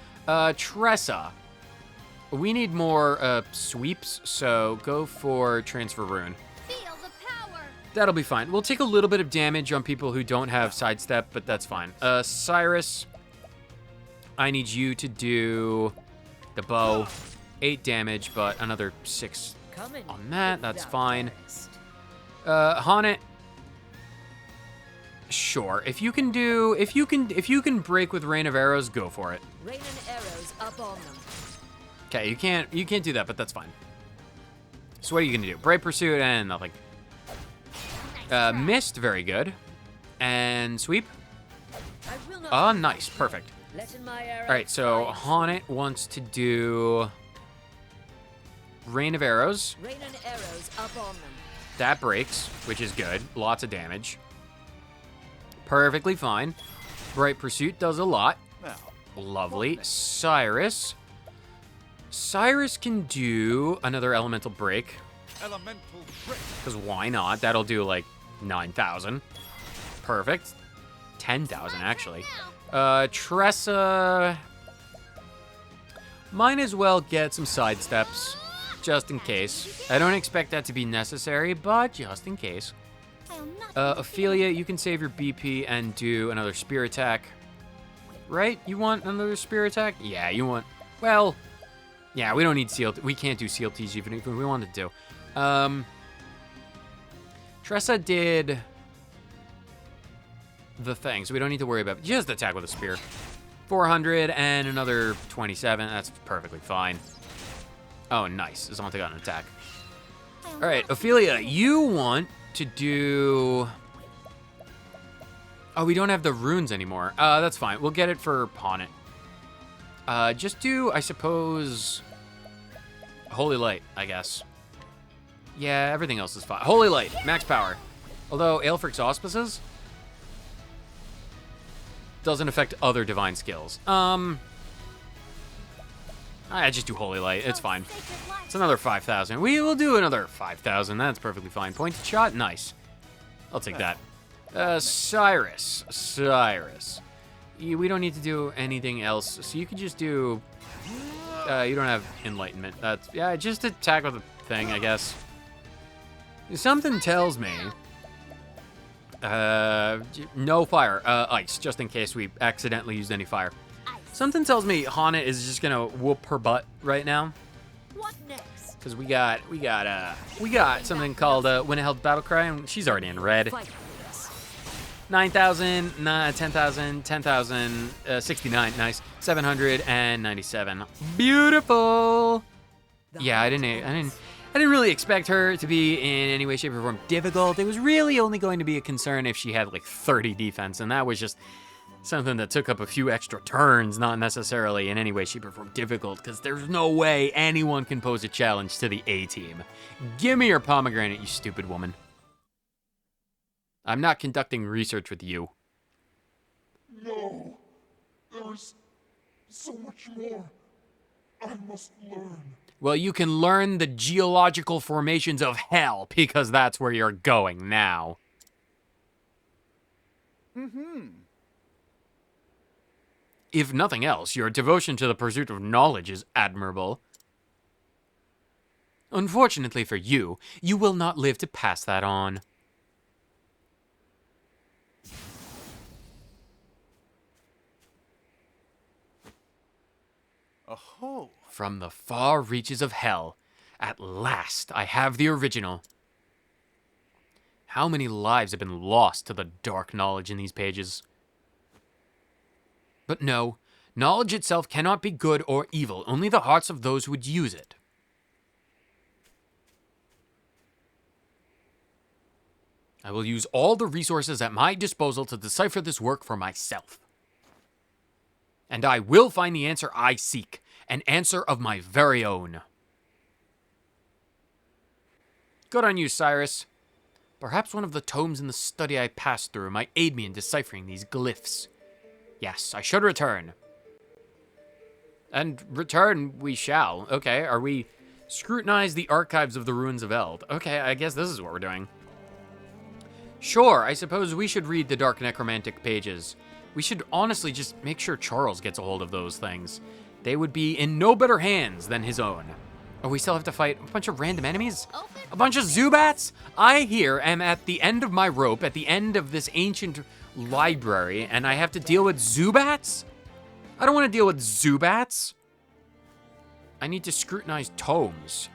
Tressa, we need more sweeps, so go for Transfer Rune. Feel the power. That'll be fine. We'll take a little bit of damage on people who don't have sidestep, but that's fine. Cyrus, I need you to do the bow. 8 damage, but another 6 on that. That's fine. Haunit, Sure. If you can break with Rain of Arrows, go for it. Rain and arrows up on them. Okay, you can't do that, but that's fine. So what are you gonna do? Bright Pursuit and nothing. Mist, very good. And sweep. I will not Oh, nice, perfect. letting my arrow All right, so fly. Haunted wants to do Rain of Arrows. Rain and arrows up on them. That breaks, which is good. Lots of damage. Perfectly fine. Bright Pursuit does a lot. Now, Lovely. Cyrus. Cyrus can do another elemental break. elemental break. Because why not? That'll do like 9,000. Perfect. 10,000 actually. Tressa might as well get some sidesteps, just in case. I don't expect that to be necessary, but just in case. Ophelia, you can save your BP and do another spear attack. Right? You want another spear attack? Yeah, you want... Well, yeah, we don't need CLT. We can't do CLTs even if we wanted to. Tressa did the thing, so we don't need to worry about it. Just attack with a spear. 400 and another 27. That's perfectly fine. Oh, nice. Zonta got an attack. All right, Ophelia, you want to do... Oh, we don't have the runes anymore. That's fine. We'll get it for Pawn It. Just do, I suppose, Holy Light, I guess. Yeah, everything else is fine. Holy Light, max power. Although Aelfric's Auspices doesn't affect other divine skills. I just do Holy Light. It's fine. It's another 5,000. We will do another 5,000. That's perfectly fine. Pointed shot, nice. I'll take that. Cyrus. We don't need to do anything else, so you can just do... you don't have Enlightenment. That's... Yeah, just attack with the thing, I guess. Something tells me... no fire. Ice, just in case we accidentally used any fire. Something tells me Hana is just gonna whoop her butt right now. What next? Because we got something called Win a Health Battle Cry, and she's already in red. Fight for this. 9,000, 10,000, 10,000, 69, nice. 797. Beautiful. Yeah, I didn't really expect her to be in any way, shape, or form difficult. It was really only going to be a concern if she had like 30 defense, and that was just something that took up a few extra turns, not necessarily in any way, shape, or form difficult, because there's no way anyone can pose a challenge to the A-team. Give me your pomegranate, you stupid woman. I'm not conducting research with you. No, there's so much more I must learn. Well, you can learn the geological formations of hell, because that's where you're going now. If nothing else, your devotion to the pursuit of knowledge is admirable. Unfortunately for you, you will not live to pass that on. Aho! From the far reaches of hell, at last I have the original. How many lives have been lost to the dark knowledge in these pages? But no, knowledge itself cannot be good or evil, only the hearts of those who would use it. I will use all the resources at my disposal to decipher this work for myself. And I will find the answer I seek, an answer of my very own. Good on you, Cyrus. Perhaps one of the tomes in the study I passed through might aid me in deciphering these glyphs. Yes, I should return. And return we shall. Okay, are we... Scrutinize the archives of the ruins of Eld. Okay, I guess this is what we're doing. Sure, I suppose we should read the Dark Necromantic pages. We should honestly just make sure Charles gets a hold of those things. They would be in no better hands than his own. Oh, we still have to fight a bunch of random enemies? A bunch of Zubats? I here am at the end of my rope, at the end of this ancient library, and I have to deal with Zubats? I don't want to deal with Zubats. I need to scrutinize tomes.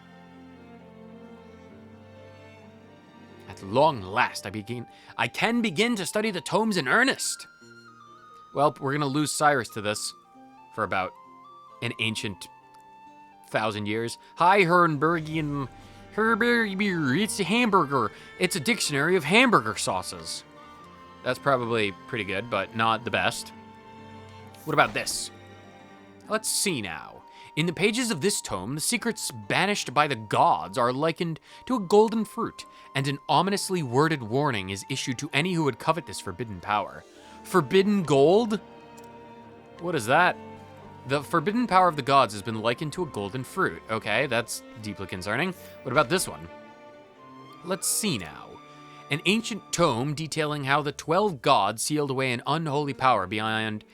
At long last, I can begin to study the tomes in earnest. Well, we're gonna lose Cyrus to this for about an ancient 1,000 years. Hi, Herbergian. It's a hamburger. It's a dictionary of hamburger sauces. That's probably pretty good, but not the best. What about this? Let's see now. In the pages of this tome, the secrets banished by the gods are likened to a golden fruit, and an ominously worded warning is issued to any who would covet this forbidden power. Forbidden gold? What is that? The forbidden power of the gods has been likened to a golden fruit. Okay, that's deeply concerning. What about this one? Let's see now. An ancient tome detailing how the 12 gods sealed away an unholy power beyond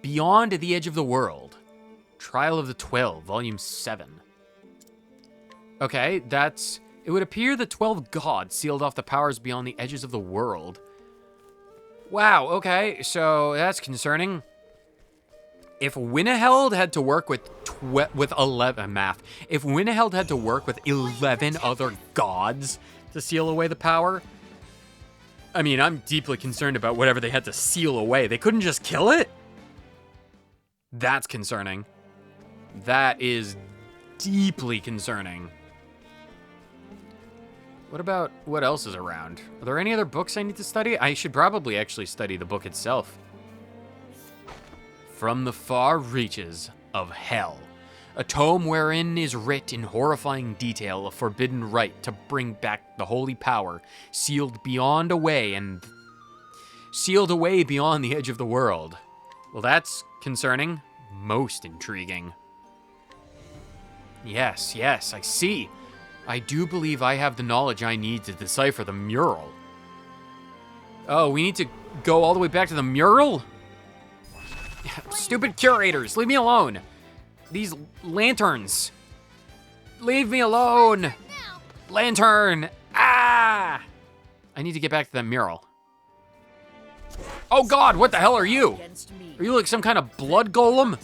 the edge of the world. Trial of the 12, Volume 7. Okay, it would appear the 12 gods sealed off the powers beyond the edges of the world. Wow, okay, so that's concerning. If Winneheld had to work with 11 math, if Winneheld had to work with 11 other gods to seal away the power, I mean, I'm deeply concerned about whatever they had to seal away. They couldn't just kill it? That's concerning. That is deeply concerning. What else is around? Are there any other books I need to study? I should probably actually study the book itself. From the far reaches of hell, a tome wherein is writ in horrifying detail a forbidden rite to bring back the holy power, sealed away beyond the edge of the world. Well, that's concerning. Most intriguing. Yes, I see. I do believe I have the knowledge I need to decipher the mural. Oh, we need to go all the way back to the mural? Stupid curators, leave me alone. These lanterns. Leave me alone. Lantern. Ah! I need to get back to that mural. Oh God, what the hell are you? Are you like some kind of blood golem?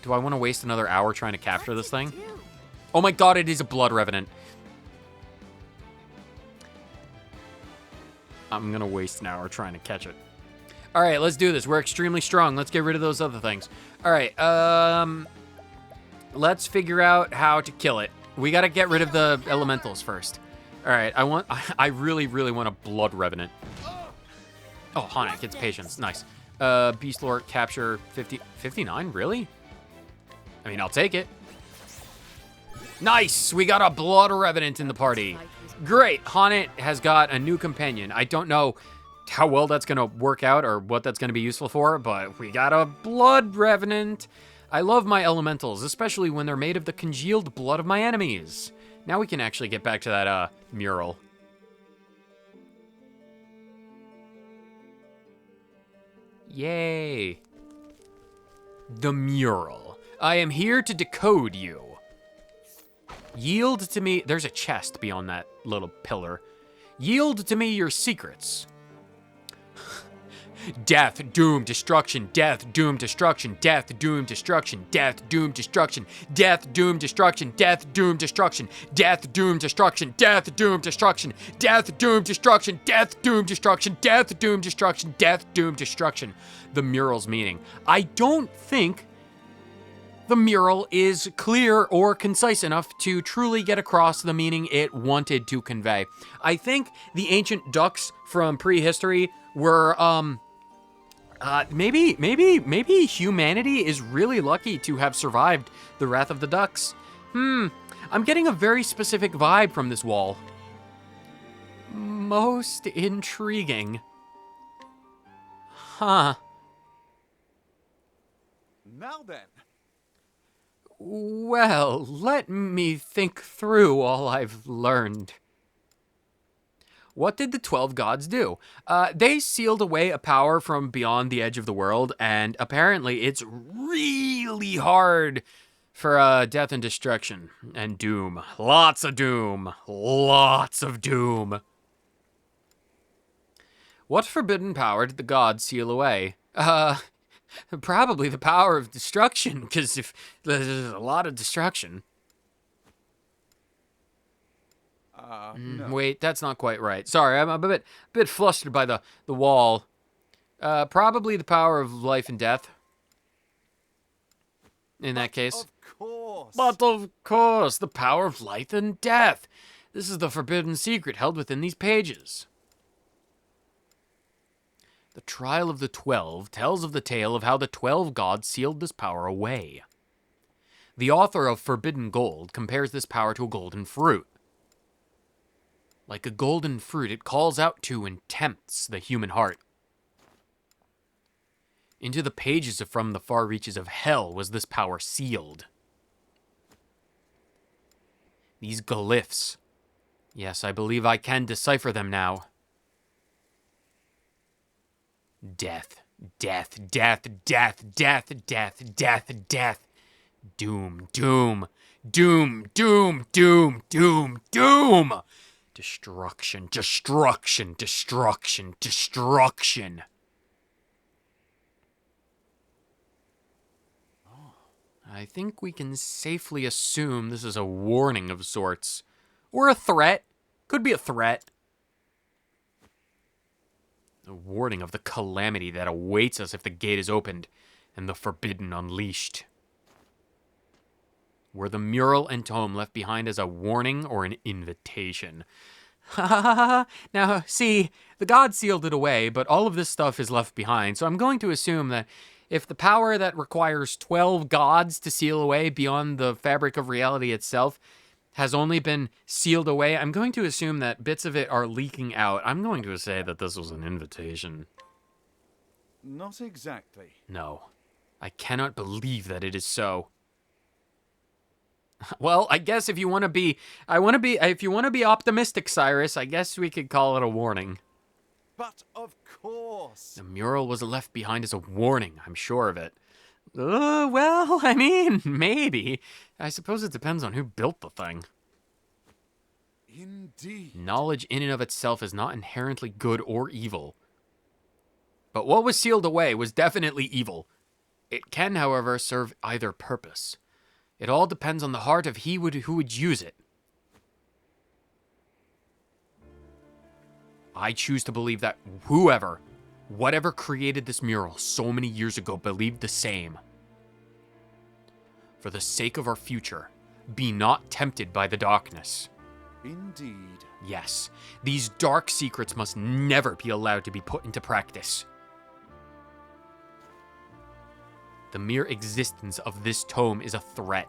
Do I want to waste another hour trying to capture this thing? Oh my God, it is a blood revenant. I'm gonna waste an hour trying to catch it. All right, let's do this. We're extremely strong. Let's get rid of those other things. All right, let's figure out how to kill it. We gotta get rid of the elementals first. All right, I really want a blood revenant. Oh, Hanek gets patience. Nice. Beast Lord capture 59, really? I mean, I'll take it. Nice, we got a blood revenant in the party. Great, Hanet has got a new companion. I don't know how well that's gonna work out or what that's gonna be useful for, but we got a blood revenant. I love my elementals, especially when they're made of the congealed blood of my enemies. Now we can actually get back to that mural. Yay. The mural. I am here to decode you. Yield to me. There's a chest beyond that little pillar. Yield to me your secrets. Death, doom, destruction, death, doom, destruction, death, doom, destruction, death, doom, destruction, death, doom, destruction, death, doom, destruction, death, doom, destruction, death, doom, destruction, death, doom, destruction, death, doom, destruction, death, doom, destruction, death, doom, destruction. The mural's meaning. I don't think the mural is clear or concise enough to truly get across the meaning it wanted to convey. I think the ancient ducks from prehistory were, maybe humanity is really lucky to have survived the Wrath of the Ducks. I'm getting a very specific vibe from this wall. Most intriguing. Huh. Now then. Well, let me think through all I've learned. What did the 12 gods do? They sealed away a power from beyond the edge of the world, and apparently it's really hard for death and destruction and doom. Lots of doom. Lots of doom. What forbidden power did the gods seal away? Probably the power of destruction, because if there's a lot of destruction. No. Wait, that's not quite right. Sorry, I'm a bit flustered by the wall. Probably the power of life and death. In that case. Of course. But of course, the power of life and death. This is the forbidden secret held within these pages. The Trial of the 12 tells of the tale of how the 12 gods sealed this power away. The author of Forbidden Gold compares this power to a golden fruit. Like a golden fruit, it calls out to and tempts the human heart. Into the pages from the far reaches of hell was this power sealed. These glyphs. Yes, I believe I can decipher them now. Death, death, death, death, death, death, death, death. Doom, doom, doom, doom, doom, doom, doom. Destruction, destruction, destruction, destruction. I think we can safely assume this is a warning of sorts. Or a threat. Could be a threat. A warning of the calamity that awaits us if the gate is opened and the forbidden unleashed. Were the mural and tome left behind as a warning or an invitation? Ha ha ha ha. Now, see, the god sealed it away, but all of this stuff is left behind, so I'm going to assume that if the power that requires 12 gods to seal away beyond the fabric of reality itself has only been sealed away, I'm going to assume that bits of it are leaking out. I'm going to say that this was an invitation. Not exactly. No, I cannot believe that it is so. Well, I guess if you want to be, if you want to be optimistic, Cyrus, I guess we could call it a warning. But of course. The mural was left behind as a warning, I'm sure of it. Well, I mean, maybe. I suppose it depends on who built the thing. Indeed. Knowledge in and of itself is not inherently good or evil. But what was sealed away was definitely evil. It can, however, serve either purpose. It all depends on the heart of who would use it. I choose to believe that whatever created this mural so many years ago believed the same. For the sake of our future, be not tempted by the darkness. Indeed. Yes, these dark secrets must never be allowed to be put into practice. The mere existence of this tome is a threat.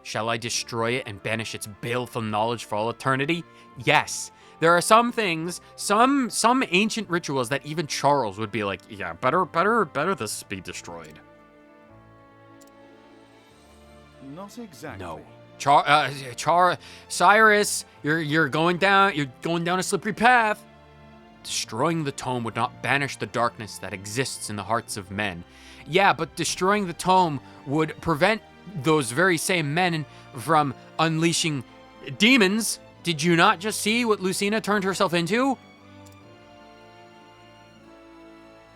Shall I destroy it and banish its baleful knowledge for all eternity? Yes. There are some things, some ancient rituals that even Charles would be like, yeah, better this be destroyed. Not exactly. No. Cyrus, you're going down a slippery path. Destroying the tome would not banish the darkness that exists in the hearts of men. Yeah, but destroying the tome would prevent those very same men from unleashing demons. Did you not just see what Lucina turned herself into?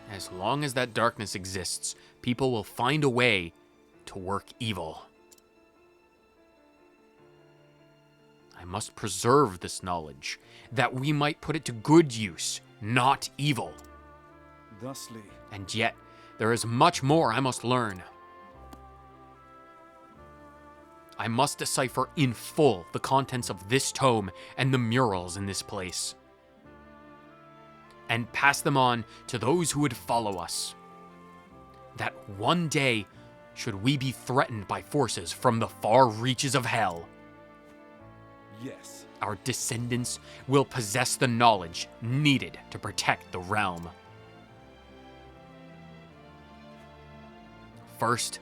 As long as that darkness exists, people will find a way to work evil. I must preserve this knowledge, that we might put it to good use, not evil. Thusly. And yet, there is much more I must learn. I must decipher in full the contents of this tome and the murals in this place, and pass them on to those who would follow us. That one day, should we be threatened by forces from the far reaches of hell, Yes. our descendants will possess the knowledge needed to protect the realm. First,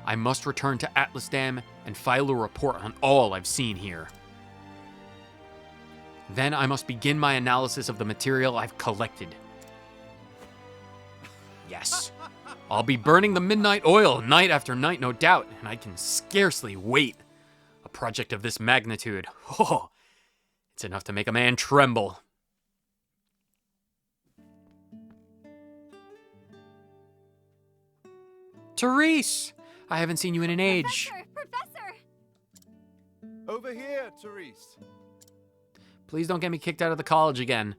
I must return to Atlasdam and file a report on all I've seen here. Then I must begin my analysis of the material I've collected. Yes, I'll be burning the midnight oil night after night, no doubt, and I can scarcely wait. A project of this magnitude, oh, it's enough to make a man tremble. Therese! I haven't seen you in an age. Professor! Over here, Therese. Please don't get me kicked out of the college again.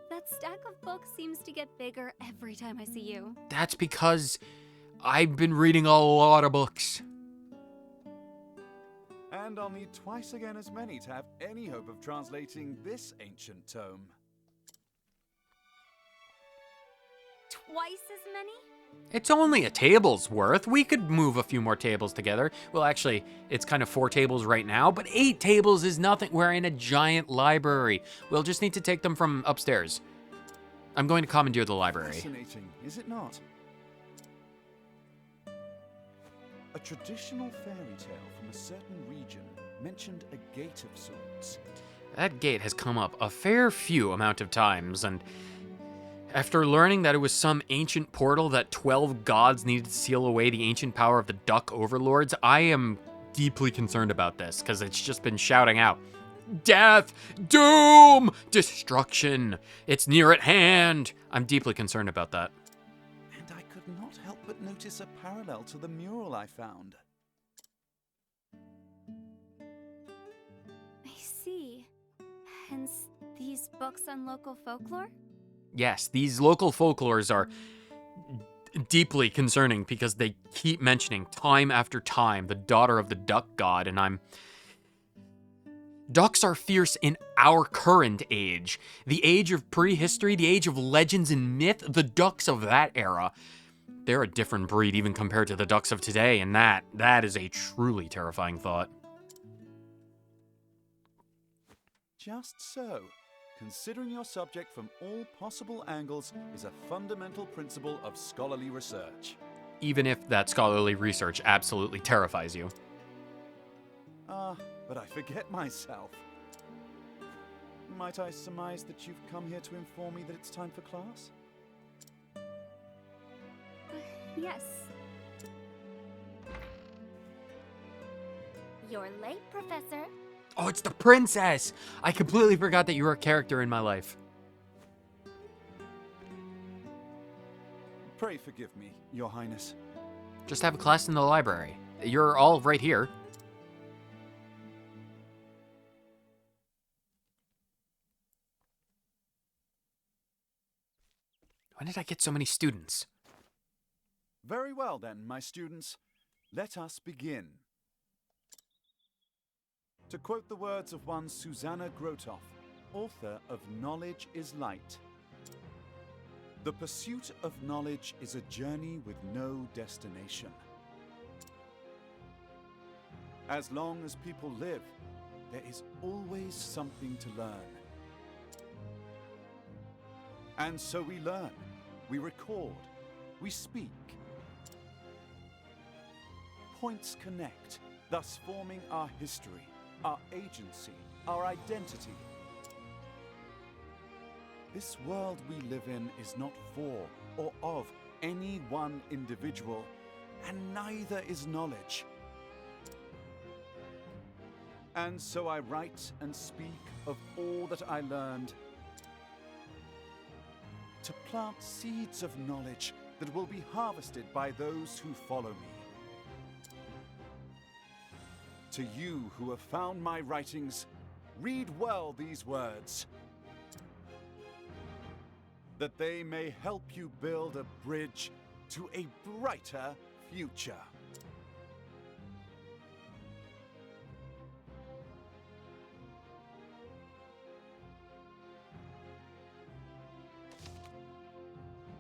That stack of books seems to get bigger every time I see you. That's because I've been reading a lot of books. And I'll need twice again as many to have any hope of translating this ancient tome. Twice as many? It's only a table's worth. We could move a few more tables together. Well, actually, it's kind of 4 tables right now, but 8 tables is nothing. We're in a giant library. We'll just need to take them from upstairs. I'm going to commandeer the library. Fascinating, is it not? A traditional fairy tale from a certain region mentioned a gate of sorts. That gate has come up a fair few amount of times, and after learning that it was some ancient portal that 12 gods needed to seal away the ancient power of the Duck Overlords, I am deeply concerned about this, because it's just been shouting out, death, doom, destruction, it's near at hand. I'm deeply concerned about that. And I could not help but notice a parallel to the mural I found. I see. Hence, these books on local folklore? Yes, these local folklores are deeply concerning because they keep mentioning time after time the daughter of the duck god, and ducks are fierce in our current age. The age of prehistory, the age of legends and myth, the ducks of that era. They're a different breed even compared to the ducks of today, and that is a truly terrifying thought. Just so. Considering your subject from all possible angles is a fundamental principle of scholarly research. Even if that scholarly research absolutely terrifies you. But I forget myself. Might I surmise that you've come here to inform me that it's time for class? Yes. You're late, Professor. Oh, it's the princess! I completely forgot that you were a character in my life. Pray forgive me, Your Highness. Just have a class in the library. You're all right here. When did I get so many students? Very well then, my students. Let us begin. To quote the words of one Susanna Grotoff, author of Knowledge is Light. The pursuit of knowledge is a journey with no destination. As long as people live, there is always something to learn. And so we learn, we record, we speak. Points connect, thus forming our history, our agency, our identity. This world we live in is not for or of any one individual, and neither is knowledge. And so I write and speak of all that I learned, to plant seeds of knowledge that will be harvested by those who follow me. To you who have found my writings, read well these words, that they may help you build a bridge to a brighter future.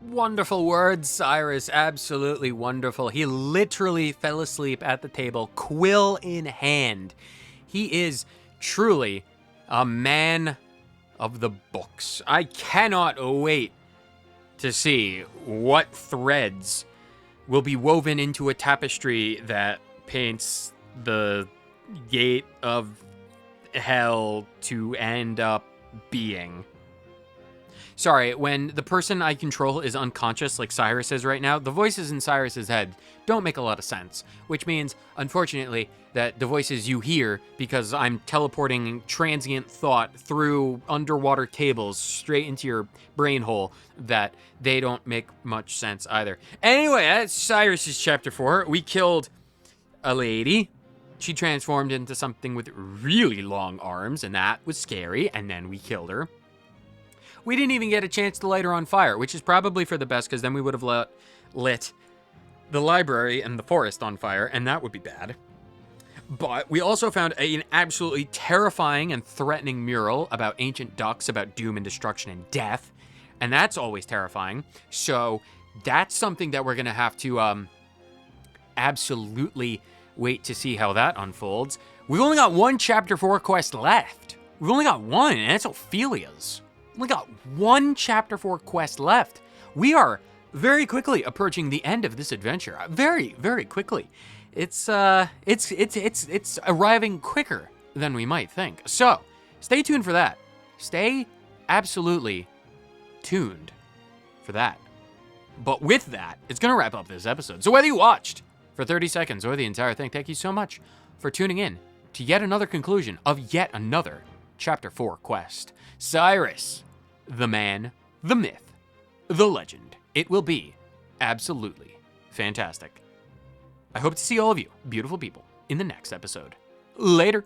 Wonderful words, Cyrus. Absolutely wonderful. He literally fell asleep at the table, quill in hand. He is truly a man of the books. I cannot wait to see what threads will be woven into a tapestry that paints the gate of hell to end up being. Sorry, when the person I control is unconscious, like Cyrus is right now, the voices in Cyrus's head don't make a lot of sense. Which means, unfortunately, that the voices you hear, because I'm teleporting transient thought through underwater tables straight into your brain hole, that they don't make much sense either. Anyway, that's Cyrus's chapter 4. We killed a lady. she transformed into something with really long arms, and that was scary, and then we killed her. We didn't even get a chance to light her on fire, which is probably for the best, because then we would have lit the library and the forest on fire, and that would be bad. But we also found an absolutely terrifying and threatening mural about ancient ducks, about doom and destruction and death, and that's always terrifying. So that's something that we're going to have to absolutely wait to see how that unfolds. We've only got one Chapter 4 quest left. We've only got one, and it's Ophelia's. We got one Chapter 4 quest left. We are very quickly approaching the end of this adventure. Very, very quickly. It's arriving quicker than we might think. So, stay tuned for that. Stay absolutely tuned for that. But with that, it's going to wrap up this episode. So whether you watched for 30 seconds or the entire thing, thank you so much for tuning in to yet another conclusion of yet another Chapter 4 quest. Cyrus, the man, the myth, the legend. It will be absolutely fantastic. I hope to see all of you, beautiful people, in the next episode. Later.